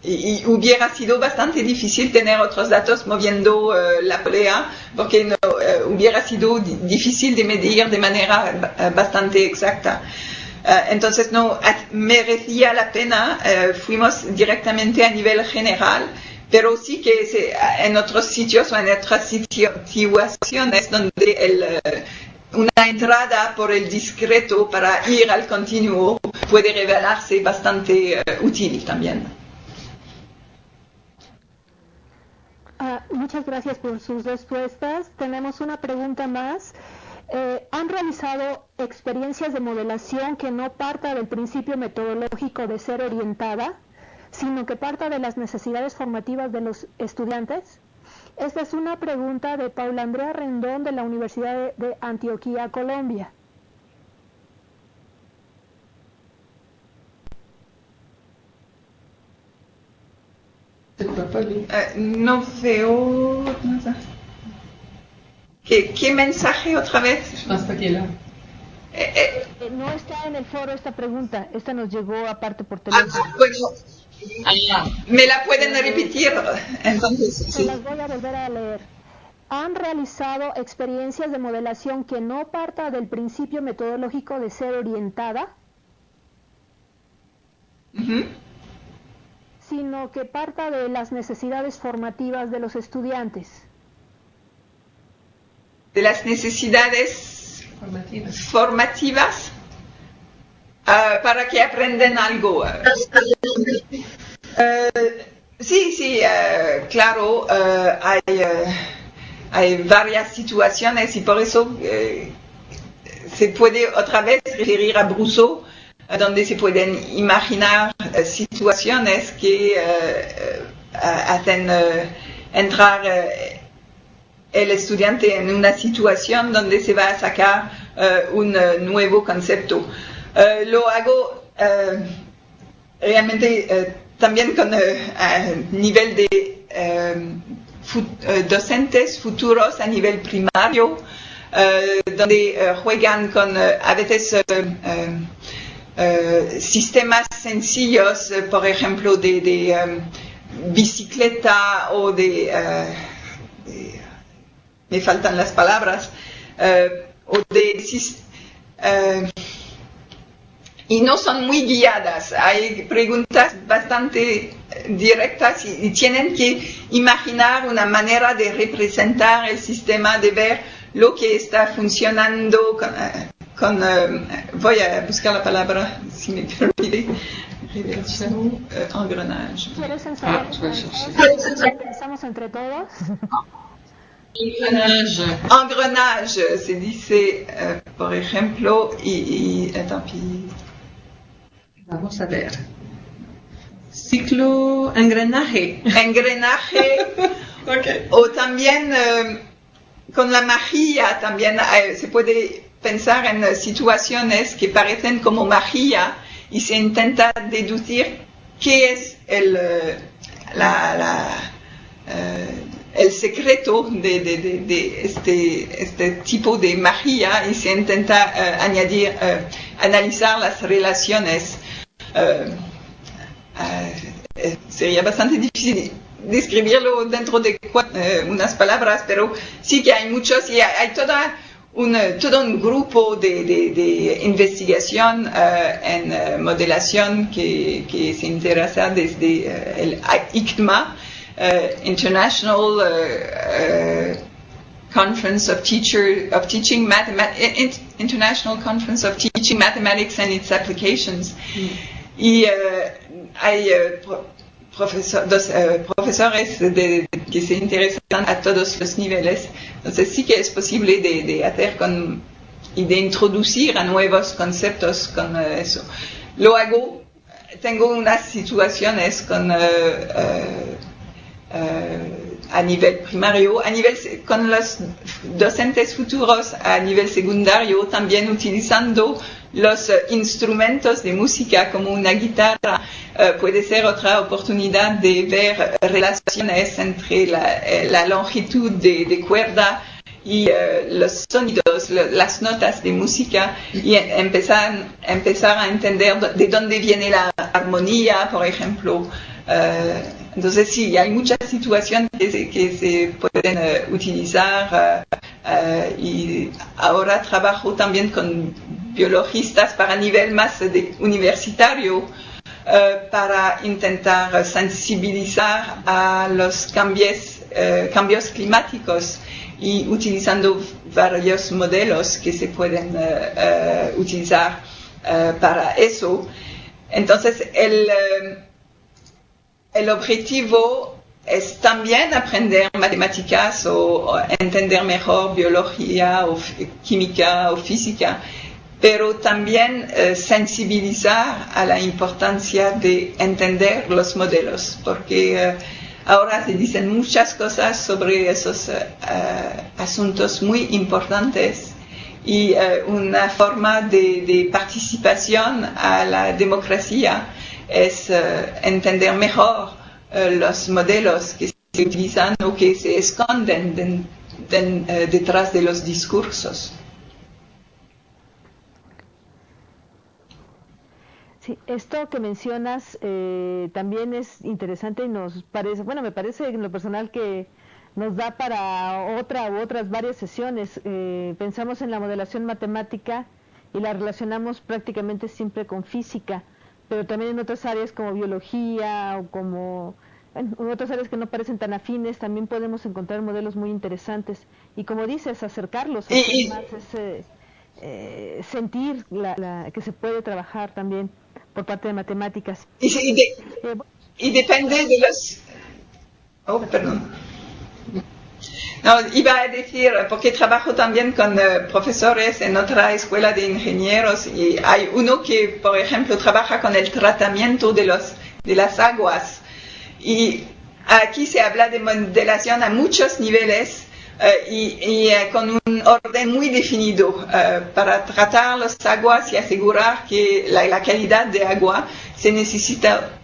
y hubiera sido bastante difícil tener otros datos moviendo la polea, porque no, hubiera sido difícil de medir de manera bastante exacta. Entonces no merecía la pena, fuimos directamente a nivel general, pero sí que en otros sitios o en otras situaciones donde una entrada por el discreto para ir al continuo puede revelarse bastante útil también. Muchas gracias por sus respuestas. Tenemos una pregunta más. ¿Han realizado experiencias de modelación que no parta del principio metodológico de ser orientada, sino que parta de las necesidades formativas de los estudiantes? Esta es una pregunta de Paula Andrea Rendón de la Universidad de Antioquia, Colombia. No veo nada. ¿Qué mensaje otra vez? No está en el foro esta pregunta, esta nos llegó aparte por teléfono. Bueno, ¿me la pueden repetir? Entonces, sí. Se las voy a volver a leer. ¿Han realizado experiencias de modelación que no parta del principio metodológico de ser orientada, sino que parta de las necesidades formativas de los estudiantes? De las necesidades formativas para que aprendan algo. Sí, claro, hay varias situaciones y por eso se puede otra vez referir a Brousseau, donde se pueden imaginar situaciones que hacen entrar el estudiante en una situación donde se va a sacar un nuevo concepto. Lo hago realmente también con nivel de docentes futuros a nivel primario, donde juegan con a veces sistemas sencillos, por ejemplo de bicicleta o me faltan las palabras, o y no son muy guiadas. Hay preguntas bastante directas y tienen que imaginar una manera de representar el sistema, de ver lo que está funcionando voy a buscar la palabra, si me permite. Engrenage. ¿Quieres ensayar? ¿Empezamos entre todos? Engrenage, se dice, por ejemplo, tant pis. Vamos a ver. Ciclo, engranaje. Engranaje. Okay. O también con la magia, también se puede pensar en situaciones que parecen como magia y se intenta deducir qué es el secreto de este tipo de magia y se intenta analizar las relaciones. Sería bastante difícil describirlo dentro de unas palabras, pero sí que hay muchos y hay todo un grupo de investigación en modelación que se interesa desde el ICMA, Conference of Teaching Mathematics, International Conference of Teaching Mathematics and its Applications. Y hay profesores que se interesan a todos los niveles. Entonces sí que es posible de hacer y de introducir a nuevos conceptos con eso. Lo hago, tengo unas situaciones con a nivel primario, con los docentes futuros a nivel secundario, también utilizando los instrumentos de música como una guitarra. Puede ser otra oportunidad de ver relaciones entre la longitud de cuerda y los sonidos, las notas de música y empezar a entender de dónde viene la armonía, por ejemplo. Entonces sí, hay muchas situaciones que se pueden utilizar y ahora trabajo también con biologistas para nivel más universitario para intentar sensibilizar a los cambios climáticos y utilizando varios modelos que se pueden utilizar para eso. Entonces el objetivo es también aprender matemáticas o entender mejor biología o química o física, pero también sensibilizar a la importancia de entender los modelos, porque ahora se dicen muchas cosas sobre esos asuntos muy importantes y una forma de participación a la democracia es entender mejor los modelos que se utilizan o que se esconden detrás de los discursos. Sí, esto que mencionas también es interesante y nos parece, bueno, me parece en lo personal que nos da para otra u otras varias sesiones. Pensamos en la modelación matemática y la relacionamos prácticamente siempre con física, pero también en otras áreas como biología o como en otras áreas que no parecen tan afines también podemos encontrar modelos muy interesantes y como dices, acercarlos, hacer más sentir que se puede trabajar también por parte de matemáticas. Y depende de los... Oh, perdón. No, iba a decir, porque trabajo también con profesores en otra escuela de ingenieros y hay uno que, por ejemplo, trabaja con el tratamiento de las aguas. Y aquí se habla de modelación a muchos niveles y con un orden muy definido para tratar las aguas y asegurar que la calidad de agua se necesita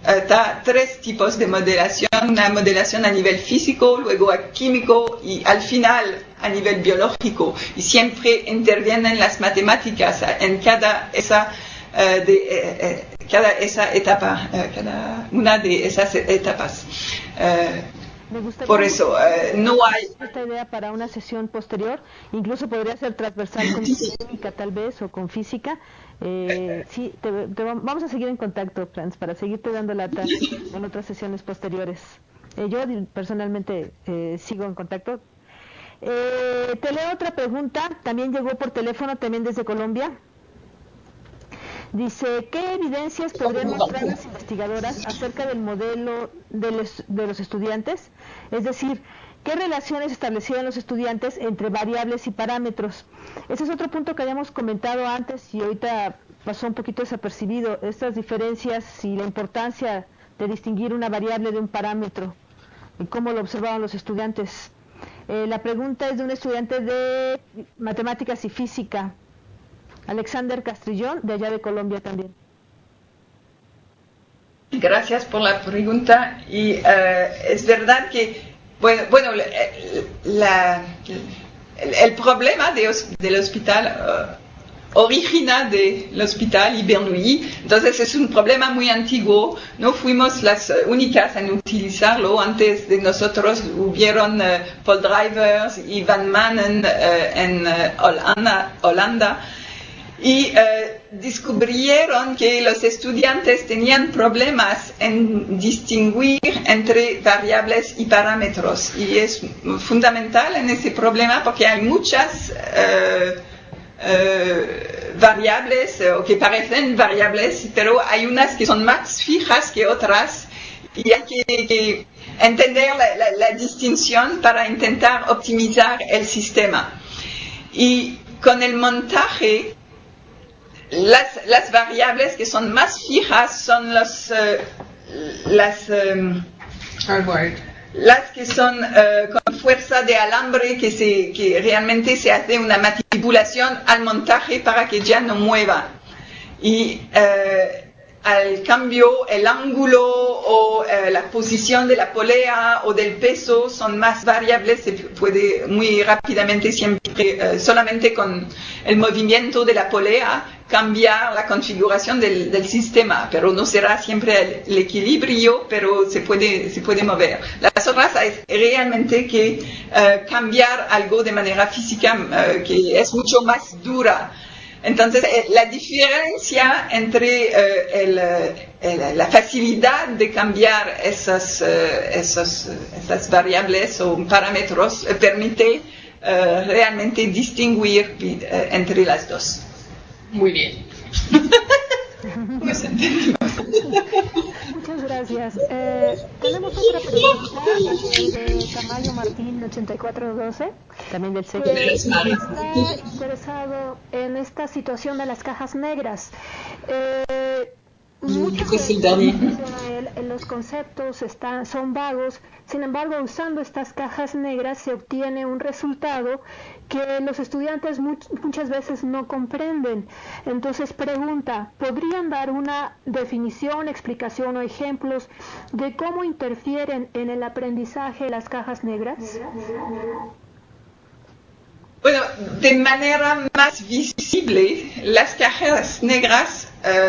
tres tipos de modelación, una modelación a nivel físico, luego a químico y al final a nivel biológico. Y siempre intervienen las matemáticas en cada etapa, cada una de esas etapas. Por eso no hay esta idea para una sesión posterior, incluso podría ser transversal con química tal vez o con física. Sí, vamos a seguir en contacto, Franz, para seguirte dando lata en otras sesiones posteriores. Yo personalmente sigo en contacto. Te leo otra pregunta, también llegó por teléfono, también desde Colombia. Dice, ¿qué evidencias podrían mostrar las investigadoras acerca del modelo de los estudiantes? Es decir, ¿qué relaciones establecieron los estudiantes entre variables y parámetros? Ese es otro punto que habíamos comentado antes y ahorita pasó un poquito desapercibido, estas diferencias y la importancia de distinguir una variable de un parámetro y cómo lo observaban los estudiantes. La pregunta es de un estudiante de matemáticas y física, Alexander Castrillón, de allá de Colombia también. Gracias por la pregunta. Y es verdad que, el problema del hospital origina del hospital Ibernuy, entonces es un problema muy antiguo, no fuimos las únicas en utilizarlo, antes de nosotros hubieron Paul Drivers y Van Manen en Holanda, y descubrieron que los estudiantes tenían problemas en distinguir entre variables y parámetros, y es fundamental en ese problema porque hay muchas variables o que parecen variables, pero hay unas que son más fijas que otras y hay que entender la distinción para intentar optimizar el sistema. Y con el montaje, las variables que son más fijas son las que son con fuerza de alambre, que realmente se hace una manipulación al montaje para que ya no mueva. Y al cambio, el ángulo o la posición de la polea o del peso son más variables, se puede muy rápidamente, siempre solamente con el movimiento de la polea, cambiar la configuración del sistema, pero no será siempre el equilibrio, pero se puede mover. Las otras es realmente que cambiar algo de manera física que es mucho más dura. Entonces, la diferencia entre la facilidad de cambiar esas variables o parámetros permite realmente distinguir entre las dos. Muy bien. Muchas gracias. Tenemos otra pregunta de Tamayo Martín, 8412. También del CEG. Está interesado en esta situación de las cajas negras. Muchos de los conceptos son vagos, sin embargo, usando estas cajas negras se obtiene un resultado que los estudiantes muchas veces no comprenden. Entonces pregunta, ¿podrían dar una definición, explicación o ejemplos de cómo interfieren en el aprendizaje las cajas negras? Bueno, de manera más visible, las cajas negras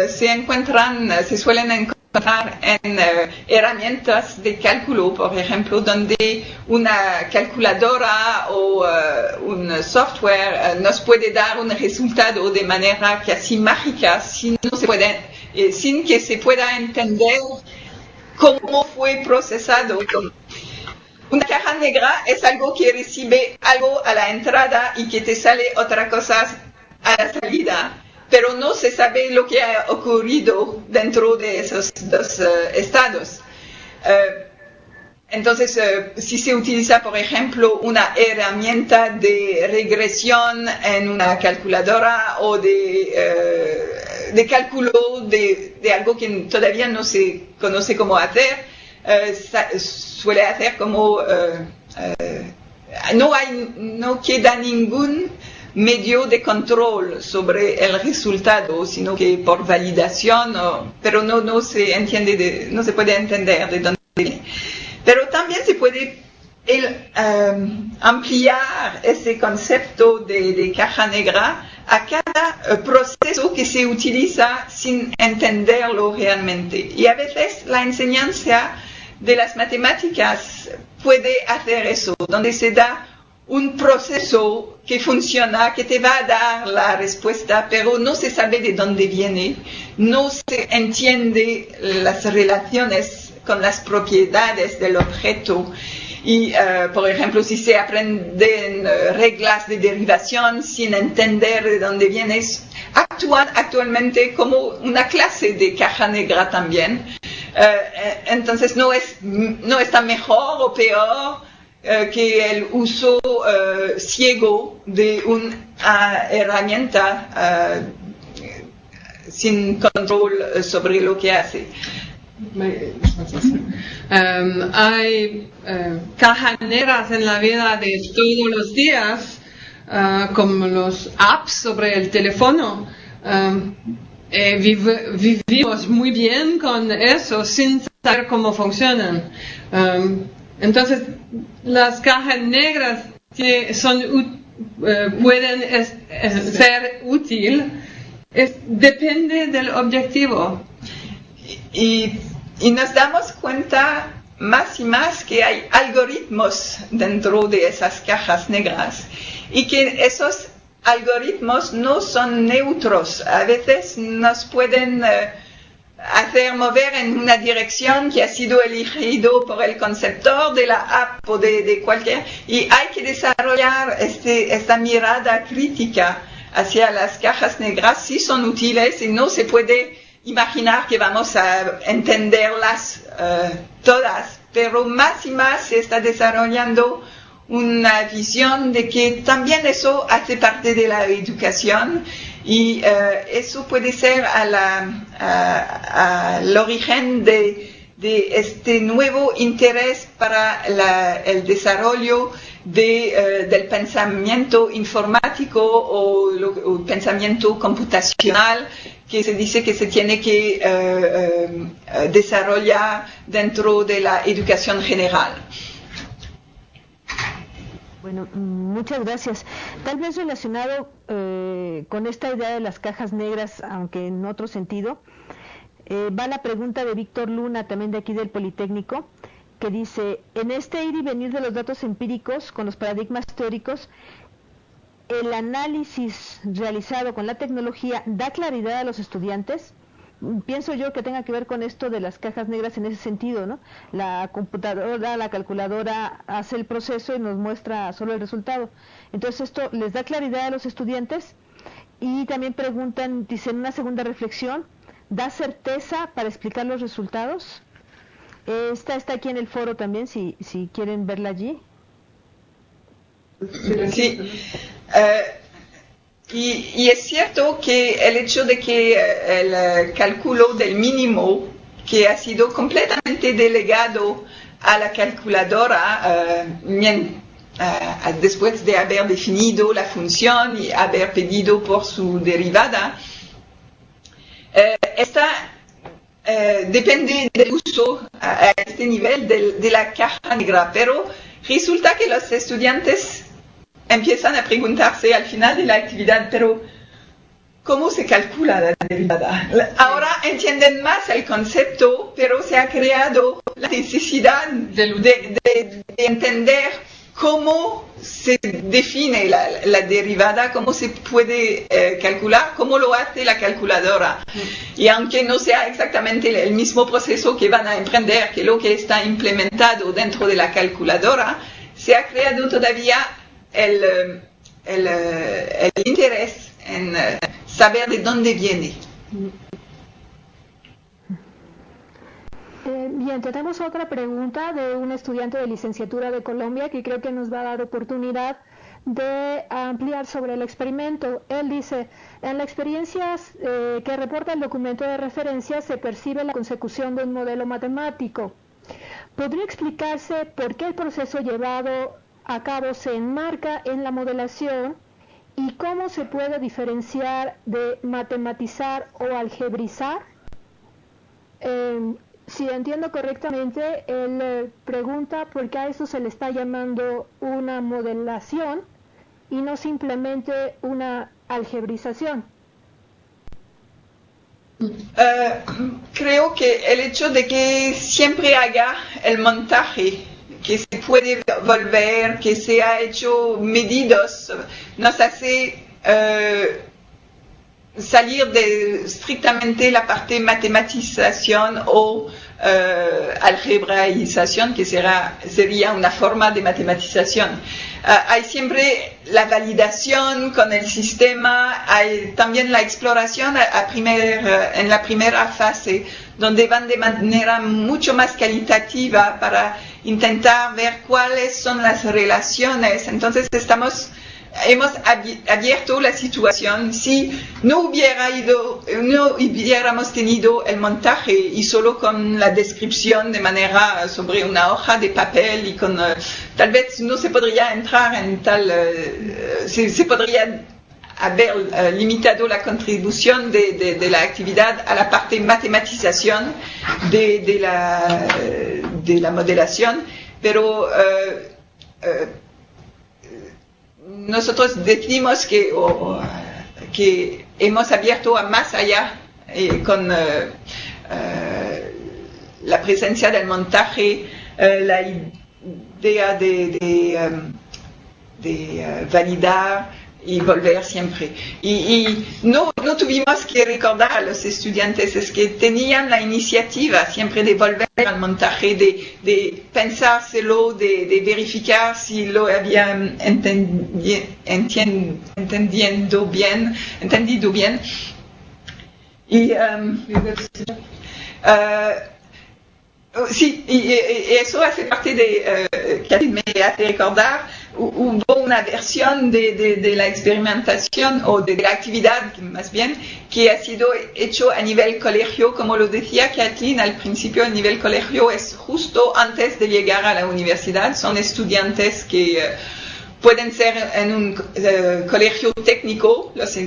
se suelen encontrar en herramientas de cálculo, por ejemplo, donde una calculadora o un software nos puede dar un resultado de manera casi mágica sin que se pueda entender cómo fue procesado. Una caja negra es algo que recibe algo a la entrada y que te sale otra cosa a la salida, pero no se sabe lo que ha ocurrido dentro de esos dos estados. Entonces, si se utiliza, por ejemplo, una herramienta de regresión en una calculadora o de cálculo de algo que todavía no se conoce cómo hacer, suele hacer como no queda ningún medio de control sobre el resultado, sino que por validación, pero no se entiende, no se puede entender de dónde viene. Pero también se puede ampliar ese concepto de caja negra a cada proceso que se utiliza sin entenderlo realmente. Y a veces la enseñanza de las matemáticas puede hacer eso, donde se da un proceso que funciona, que te va a dar la respuesta, pero no se sabe de dónde viene, no se entiende las relaciones con las propiedades del objeto. Y, por ejemplo, si se aprenden reglas de derivación sin entender de dónde viene, actúan actualmente como una clase de caja negra también. Entonces no está mejor o peor que el uso ciego de una herramienta sin control sobre lo que hace. Hay cajas negras en la vida de todos los días, como los apps sobre el teléfono. Vivimos muy bien con eso sin saber cómo funcionan. Entonces, las cajas negras pueden ser útiles. Depende del objetivo. Y nos damos cuenta más y más que hay algoritmos dentro de esas cajas negras y que esos algoritmos no son neutros. A veces nos pueden hacer mover en una dirección que ha sido elegido por el conceptor de la app o de cualquier. Y hay que desarrollar esta mirada crítica hacia las cajas negras. Sí son útiles y no se puede imaginar que vamos a entenderlas todas, pero más y más se está desarrollando una visión de que también eso hace parte de la educación y eso puede ser al origen de este nuevo interés para el desarrollo del pensamiento informático o el pensamiento computacional que se dice que se tiene que desarrollar dentro de la educación general. Bueno, muchas gracias. Tal vez relacionado con esta idea de las cajas negras, aunque en otro sentido, va la pregunta de Víctor Luna, también de aquí del Politécnico, que dice, en este ir y venir de los datos empíricos con los paradigmas teóricos, ¿el análisis realizado con la tecnología da claridad a los estudiantes? Pienso yo que tenga que ver con esto de las cajas negras en ese sentido, ¿no? La computadora, la calculadora hace el proceso y nos muestra solo el resultado. Entonces esto les da claridad a los estudiantes y también preguntan, dicen una segunda reflexión, ¿da certeza para explicar los resultados? Esta está aquí en el foro también, si quieren verla allí. Sí. Y es cierto que el hecho de que el cálculo del mínimo, que ha sido completamente delegado a la calculadora, después de haber definido la función y haber pedido por su derivada, depende del uso a este nivel de la caja negra, pero resulta que los estudiantes empiezan a preguntarse al final de la actividad, pero ¿cómo se calcula la derivada? Ahora entienden más el concepto, pero se ha creado la necesidad de entender cómo se define la derivada, cómo se puede calcular, cómo lo hace la calculadora. Y aunque no sea exactamente el mismo proceso que van a emprender que lo que está implementado dentro de la calculadora, se ha creado todavía el interés en saber de dónde viene. Bien, tenemos otra pregunta de un estudiante de licenciatura de Colombia que creo que nos va a dar oportunidad de ampliar sobre el experimento. Él dice, en la experiencia que reporta el documento de referencia se percibe la consecución de un modelo matemático. ¿Podría explicarse por qué el proceso llevado a cabo se enmarca en la modelación y cómo se puede diferenciar de matematizar o algebrizar? Si entiendo correctamente, él pregunta por qué a eso se le está llamando una modelación y no simplemente una algebrización. Creo que el hecho de que siempre haga el montaje, que se puede volver, que se ha hecho medidos, nos hace salir de estrictamente la parte matematización o algebraización, que sería una forma de matematización. Hay siempre la validación con el sistema, hay también la exploración en la primera fase, donde van de manera mucho más calitativa para intentar ver cuáles son las relaciones. Entonces estamos hemos abierto la situación. Si no hubiéramos tenido el montaje y solo con la descripción de manera sobre una hoja de papel y con tal vez no se podría entrar en tal se podría haber limitado la contribución de la actividad a la parte matematización de la modelación, pero nosotros decidimos que hemos abierto a más allá con la presencia del montaje, la idea de validar y volver siempre. Y no tuvimos que recordar a los estudiantes, es que tenían la iniciativa siempre de volver al montaje, de pensárselo, de verificar si lo habían entendido bien. Y sí, y eso hace parte de que me hace recordar. Hubo una versión de la experimentación o de la actividad, más bien, que ha sido hecho a nivel colegio, como lo decía Kathleen al principio. El nivel colegio es justo antes de llegar a la universidad. Son estudiantes que pueden ser en un colegio técnico, los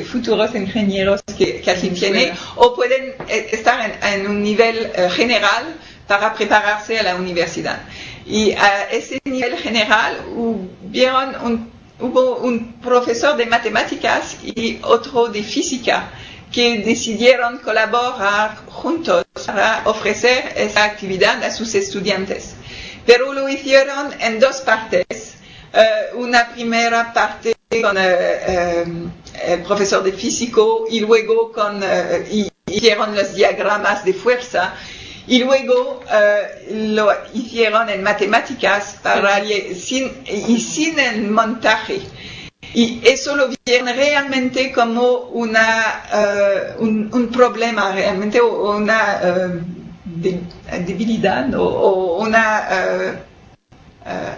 futuros ingenieros que Kathleen tiene, o pueden estar en un nivel general para prepararse a la universidad. Y a ese nivel general hubo un profesor de matemáticas y otro de física que decidieron colaborar juntos para ofrecer esa actividad a sus estudiantes. Pero lo hicieron en dos partes. Una primera parte con el profesor de físico y luego hicieron los diagramas de fuerza. Y luego lo hicieron en matemáticas sin el montaje. Y eso lo vieron realmente como un problema, realmente una debilidad o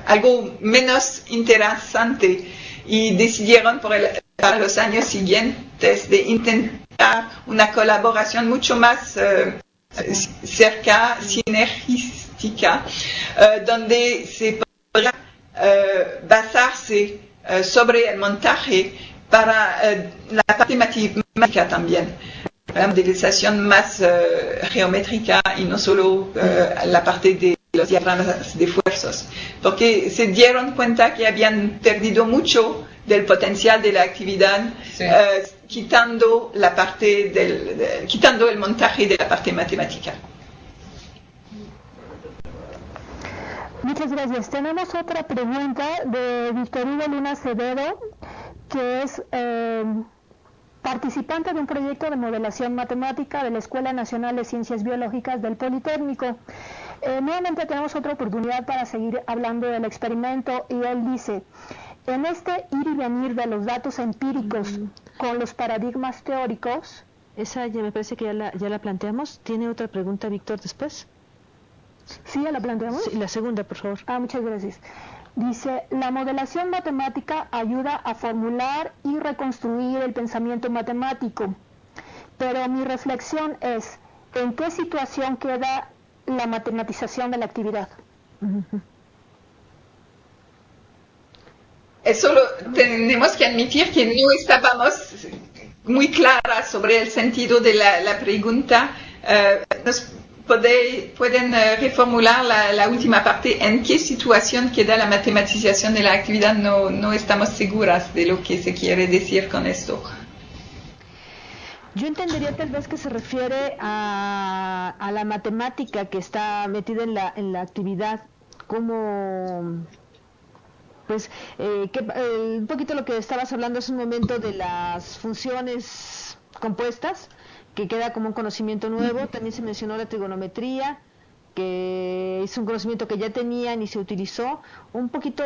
algo menos interesante. Y decidieron para los años siguientes de intentar una colaboración mucho más sinergística, donde se podrá basarse sobre el montaje para la parte matemática también, la modelización más geométrica y no solo la parte de los diagramas de fuerzas, porque se dieron cuenta que habían perdido mucho del potencial de la actividad, sí, quitando el montaje de la parte matemática. Muchas gracias. Tenemos otra pregunta de Víctor Hugo Luna Acevedo, que es participante de un proyecto de modelación matemática de la Escuela Nacional de Ciencias Biológicas del Politécnico. Nuevamente tenemos otra oportunidad para seguir hablando del experimento, y él dice: en este ir y venir de los datos empíricos con los paradigmas teóricos. Esa ya me parece que ya la planteamos. ¿Tiene otra pregunta, Víctor, después? ¿Sí, ya la planteamos? Sí, la segunda, por favor. Muchas gracias. Dice: la modelación matemática ayuda a formular y reconstruir el pensamiento matemático, pero mi reflexión es: ¿en qué situación queda la matematización de la actividad? Eso tenemos que admitir que no estábamos muy claras sobre el sentido de la pregunta. ¿Pueden reformular la última parte? ¿En qué situación queda la matematización de la actividad? No estamos seguras de lo que se quiere decir con esto. Yo entendería tal vez que se refiere a la matemática que está metida en la actividad, como... Pues un poquito lo que estabas hablando hace un momento de las funciones compuestas, que queda como un conocimiento nuevo. También se mencionó la trigonometría, que es un conocimiento que ya tenían y se utilizó. Un poquito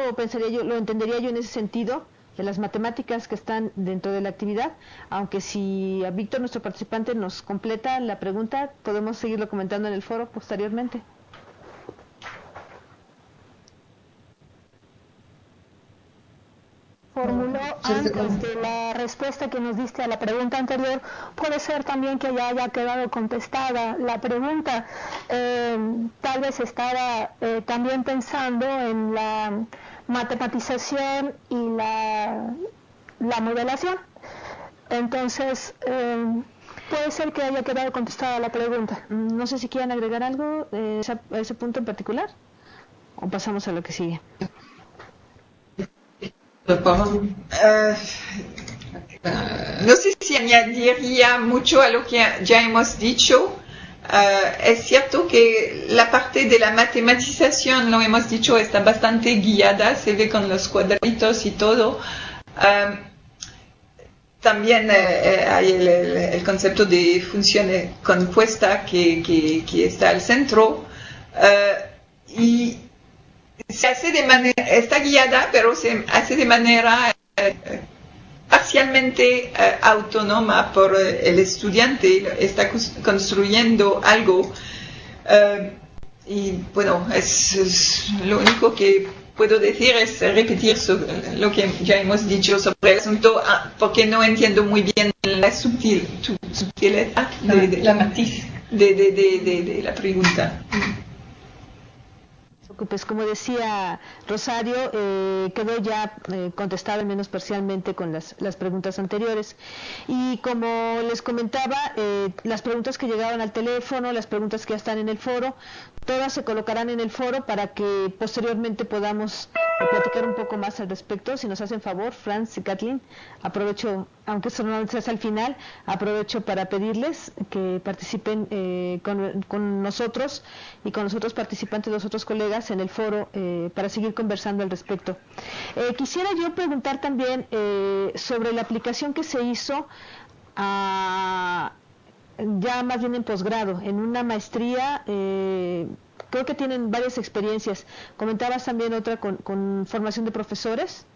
lo entendería yo en ese sentido, de las matemáticas que están dentro de la actividad, aunque si a Víctor, nuestro participante, nos completa la pregunta, podemos seguirlo comentando en el foro posteriormente. la respuesta que nos diste a la pregunta anterior, puede ser también que ya haya quedado contestada la pregunta. Tal vez estaba también pensando en la matematización y la modelación. Entonces, puede ser que haya quedado contestada la pregunta. No sé si quieren agregar algo a ese punto en particular o pasamos a lo que sigue. No sé si añadiría mucho a lo que ya hemos dicho. Es cierto que la parte de la matematización, lo hemos dicho, está bastante guiada, se ve con los cuadritos y todo. También hay el concepto de función compuesta que está al centro. Y se hace de manera, está guiada, pero se hace de manera parcialmente autónoma por el estudiante, está construyendo algo. Y bueno, es lo único que puedo decir es repetir lo que ya hemos dicho sobre el asunto, porque no entiendo muy bien la sutileza la matiz de la pregunta. Pues como decía Rosario, quedó ya contestado al menos parcialmente con las preguntas anteriores. Y como les comentaba, las preguntas que llegaron al teléfono, las preguntas que ya están en el foro, todas se colocarán en el foro para que posteriormente podamos platicar un poco más al respecto. Si nos hacen favor, Franz y Kathleen, aprovecho, aunque eso normalmente es al final, aprovecho para pedirles que participen con nosotros y con los otros participantes, los otros colegas en el foro para seguir conversando al respecto. Quisiera yo preguntar también sobre la aplicación que se hizo ya más bien en posgrado, en una maestría. Creo que tienen varias experiencias. Comentabas también otra con formación de profesores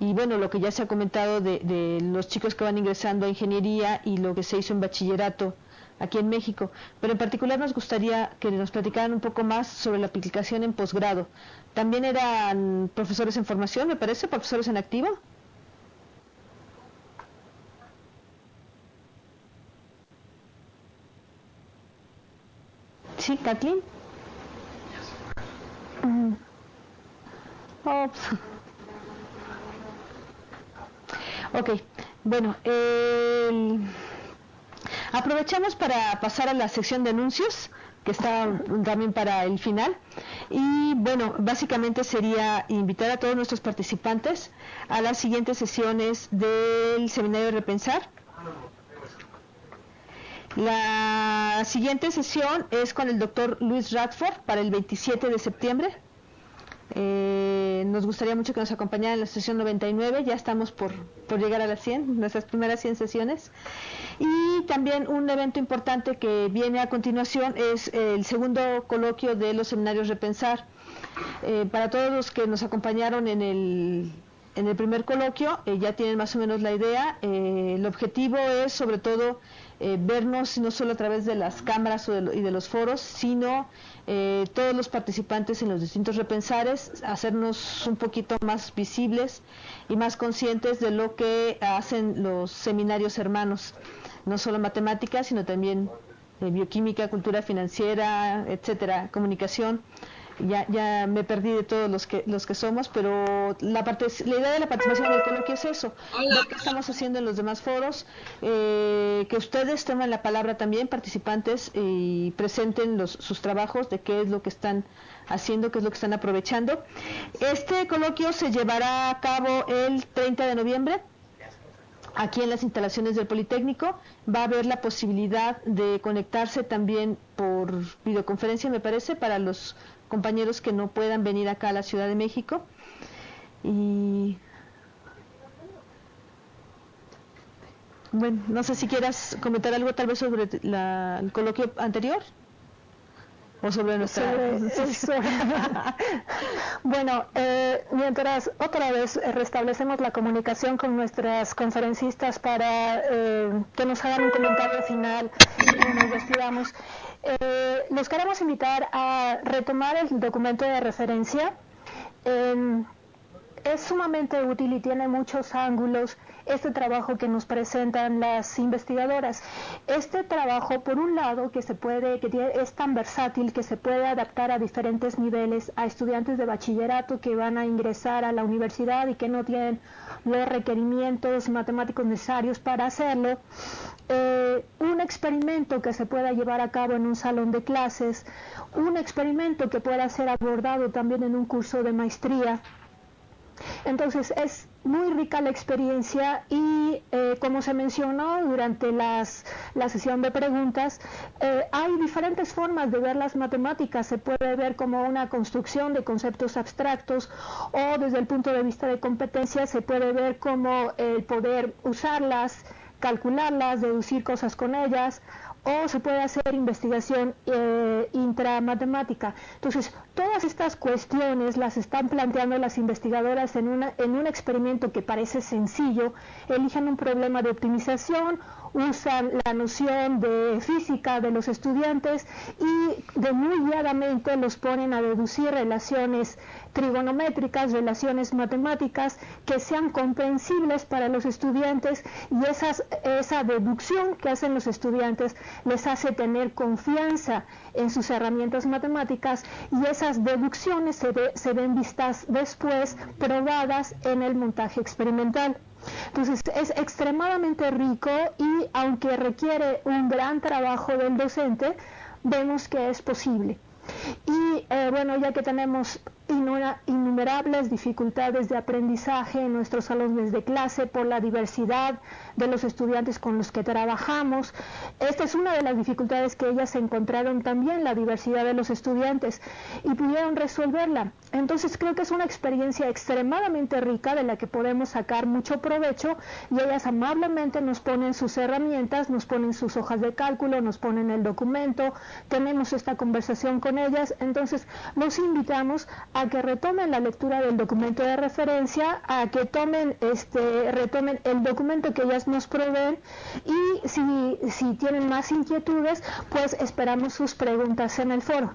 y bueno, lo que ya se ha comentado de los chicos que van ingresando a ingeniería y lo que se hizo en bachillerato aquí en México, pero en particular nos gustaría que nos platicaran un poco más sobre la aplicación en posgrado. ¿También eran profesores en formación, me parece, profesores en activo? Sí, Kathleen. Ok, bueno, aprovechamos para pasar a la sección de anuncios, que está también para el final. Y bueno, básicamente sería invitar a todos nuestros participantes a las siguientes sesiones del Seminario Repensar. La siguiente sesión es con el doctor Luis Radford para el 27 de septiembre. Nos gustaría mucho que nos acompañara en la sesión 99, ya estamos por llegar a las 100, nuestras primeras 100 sesiones. Y también un evento importante que viene a continuación es el segundo coloquio de los seminarios Repensar. Para todos los que nos acompañaron en el primer coloquio, ya tienen más o menos la idea. El objetivo es sobre todo vernos no solo a través de las cámaras y de los foros, sino todos los participantes en los distintos repensares, hacernos un poquito más visibles y más conscientes de lo que hacen los seminarios hermanos, no solo matemáticas, sino también bioquímica, cultura financiera, etcétera, comunicación. Ya me perdí de todos los que somos, pero la idea de la participación en el coloquio es eso, lo que estamos haciendo en los demás foros, que ustedes tomen la palabra también, participantes, y presenten sus trabajos de qué es lo que están haciendo, qué es lo que están aprovechando. Este coloquio se llevará a cabo el 30 de noviembre. Aquí en las instalaciones del Politécnico va a haber la posibilidad de conectarse también por videoconferencia, me parece, para los compañeros que no puedan venir acá a la Ciudad de México. Y bueno, no sé si quieras comentar algo tal vez sobre el coloquio anterior o sobre nuestra... Bueno, mientras otra vez restablecemos la comunicación con nuestras conferencistas para que nos hagan un comentario final y nos despidamos, los queremos invitar a retomar el documento de referencia. es sumamente útil y tiene muchos ángulos este trabajo que nos presentan las investigadoras. Este trabajo, por un lado, que es tan versátil que se puede adaptar a diferentes niveles, a estudiantes de bachillerato que van a ingresar a la universidad y que no tienen los requerimientos matemáticos necesarios para hacerlo. Un experimento que se pueda llevar a cabo en un salón de clases, un experimento que pueda ser abordado también en un curso de maestría. Entonces es muy rica la experiencia y como se mencionó durante la sesión de preguntas, hay diferentes formas de ver las matemáticas. Se puede ver como una construcción de conceptos abstractos, o desde el punto de vista de competencia se puede ver como el poder usarlas, calcularlas, deducir cosas con ellas, o se puede hacer investigación intramatemática. Entonces, todas estas cuestiones las están planteando las investigadoras en un experimento que parece sencillo. Eligen un problema de optimización, usan la noción de física de los estudiantes y de muy guiadamente los ponen a deducir relaciones trigonométricas, relaciones matemáticas que sean comprensibles para los estudiantes, y esa deducción que hacen los estudiantes les hace tener confianza en sus herramientas matemáticas, y esas deducciones se ven vistas después probadas en el montaje experimental. Entonces es extremadamente rico, y aunque requiere un gran trabajo del docente, vemos que es posible. Y bueno, ya que tenemos innumerables dificultades de aprendizaje en nuestros salones de clase por la diversidad de los estudiantes con los que trabajamos, esta es una de las dificultades que ellas encontraron también, la diversidad de los estudiantes, y pudieron resolverla. Entonces creo que es una experiencia extremadamente rica de la que podemos sacar mucho provecho, y ellas amablemente nos ponen sus herramientas, nos ponen sus hojas de cálculo, nos ponen el documento, tenemos esta conversación con ellas. Entonces los invitamos a que retomen la lectura del documento de referencia, a que retomen el documento que ellas nos proveen, y si tienen más inquietudes, pues esperamos sus preguntas en el foro.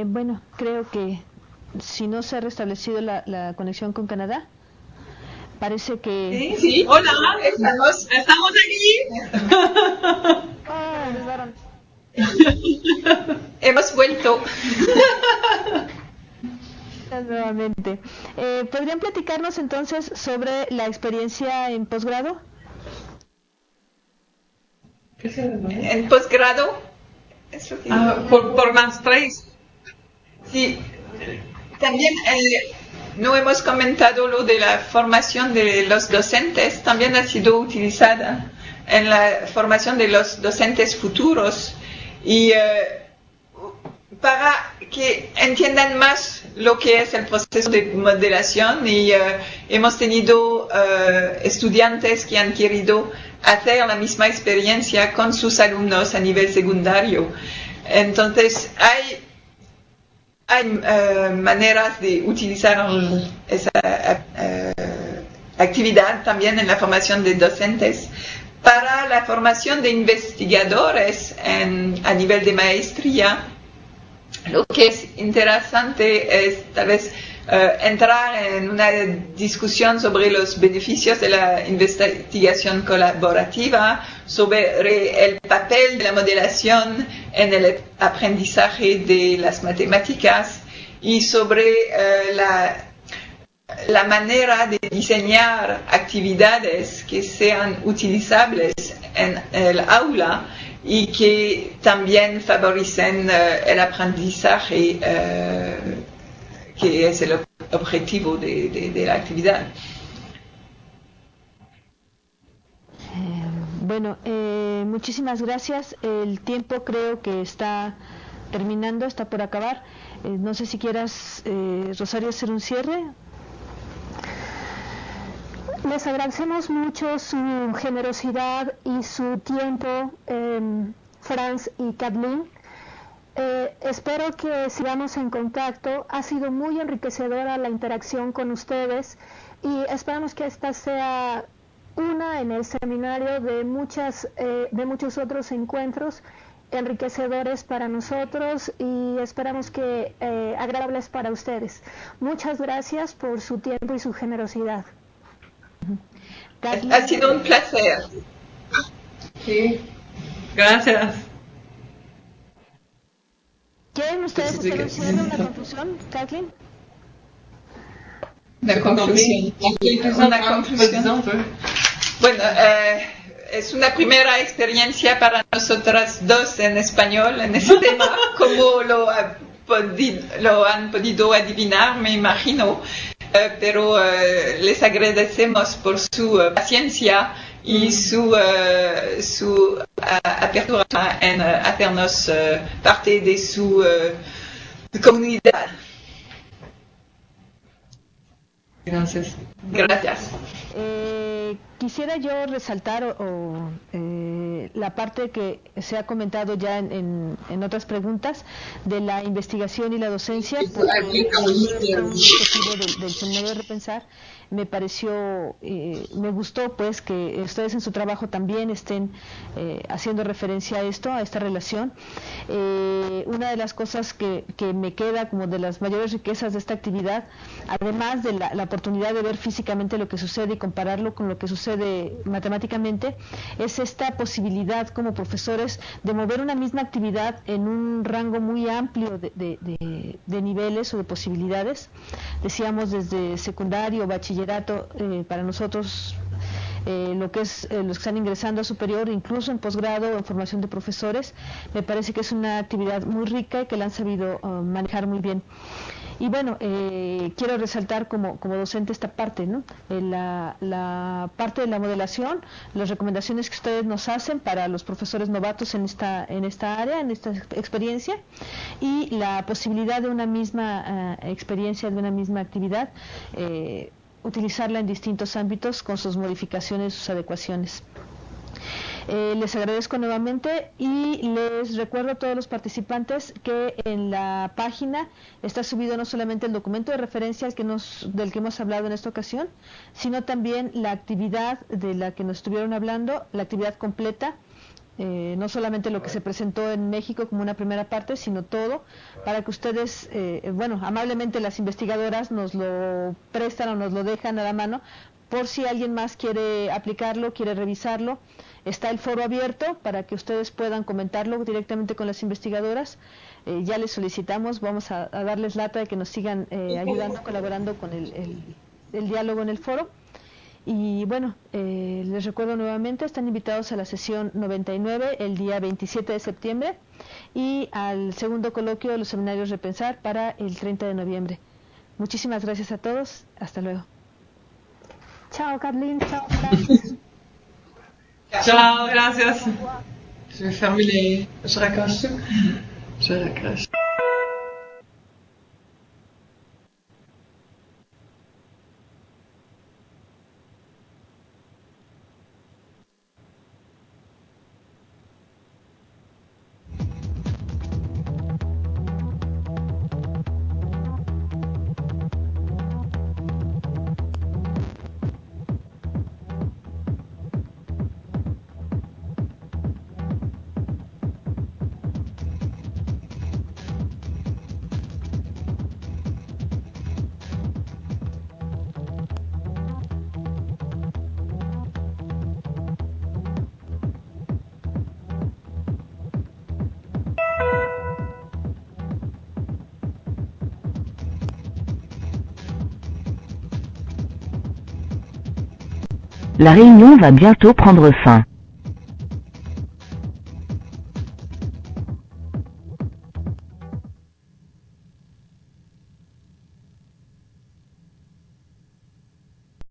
Bueno, creo que si no se ha restablecido la conexión con Canadá, parece que... Sí, hola, estamos aquí. Hemos vuelto. Nuevamente. ¿Podrían platicarnos entonces sobre la experiencia en posgrado? En posgrado. Por más 3. Sí. También no hemos comentado lo de la formación de los docentes. También ha sido utilizada en la formación de los docentes futuros, y para que entiendan más lo que es el proceso de modelación, y hemos tenido estudiantes que han querido hacer la misma experiencia con sus alumnos a nivel secundario. Entonces hay maneras de utilizar esa actividad también en la formación de docentes. Para la formación de investigadores a nivel de maestría, lo que es interesante es tal vez entrar en una discusión sobre los beneficios de la investigación colaborativa, sobre el papel de la modelación en el aprendizaje de las matemáticas, y sobre la manera de diseñar actividades que sean utilizables en el aula y que también favorecen el aprendizaje, que es el objetivo de la actividad. Bueno, muchísimas gracias. El tiempo creo que está terminando, está por acabar. No sé si quieras, Rosario, hacer un cierre. Les agradecemos mucho su generosidad y su tiempo, Franz y Kathleen. Espero que sigamos en contacto. Ha sido muy enriquecedora la interacción con ustedes, y esperamos que esta sea una en el seminario de muchos otros encuentros, enriquecedores para nosotros y esperamos que agradables para ustedes. Muchas gracias por su tiempo y su generosidad. Ha sido un placer. Sí, gracias. ¿Quieren ustedes hacer un cierre, una conclusión, Kathleen? Una conclusión. Bueno, es una primera experiencia para nosotras dos en español en este tema, como lo han podido adivinar, me imagino, pero les agradecemos por su paciencia y su apertura en hacernos parte de su comunidad. Gracias. Gracias. Quisiera yo resaltar la parte que se ha comentado ya en otras preguntas de la investigación y la docencia, porque un objetivo del seminario de Repensar me pareció, me gustó pues que ustedes en su trabajo también estén haciendo referencia a esto, a esta relación. Una de las cosas que me queda como de las mayores riquezas de esta actividad, además de la oportunidad de ver físicamente lo que sucede y compararlo con lo que sucede matemáticamente, es esta posibilidad como profesores de mover una misma actividad en un rango muy amplio de niveles o de posibilidades. Decíamos desde secundario, bachillerato, para nosotros lo que es los que están ingresando a superior, incluso en posgrado o en formación de profesores, me parece que es una actividad muy rica y que la han sabido manejar muy bien. Y bueno, quiero resaltar como docente esta parte, ¿no? La parte de la modelación, las recomendaciones que ustedes nos hacen para los profesores novatos en esta área, en esta experiencia, y la posibilidad de una misma experiencia, de una misma actividad, utilizarla en distintos ámbitos con sus modificaciones, sus adecuaciones. Les agradezco nuevamente y les recuerdo a todos los participantes que en la página está subido no solamente el documento de referencia del que hemos hablado en esta ocasión, sino también la actividad de la que nos estuvieron hablando, la actividad completa, no solamente lo que se presentó en México como una primera parte, sino todo, para que ustedes, amablemente las investigadoras nos lo prestan o nos lo dejan a la mano, por si alguien más quiere aplicarlo, quiere revisarlo. Está el foro abierto para que ustedes puedan comentarlo directamente con las investigadoras. Ya les solicitamos, vamos a darles lata de que nos sigan ayudando, colaborando con el diálogo en el foro. Y bueno, les recuerdo nuevamente, están invitados a la sesión 99 el día 27 de septiembre y al segundo coloquio de los seminarios Repensar para el 30 de noviembre. Muchísimas gracias a todos. Hasta luego. Chao, Kathleen. Chao, gracias. Ciao, gracias. Je vais fermer je raccroche. Je raccroche. La réunion va bientôt prendre fin.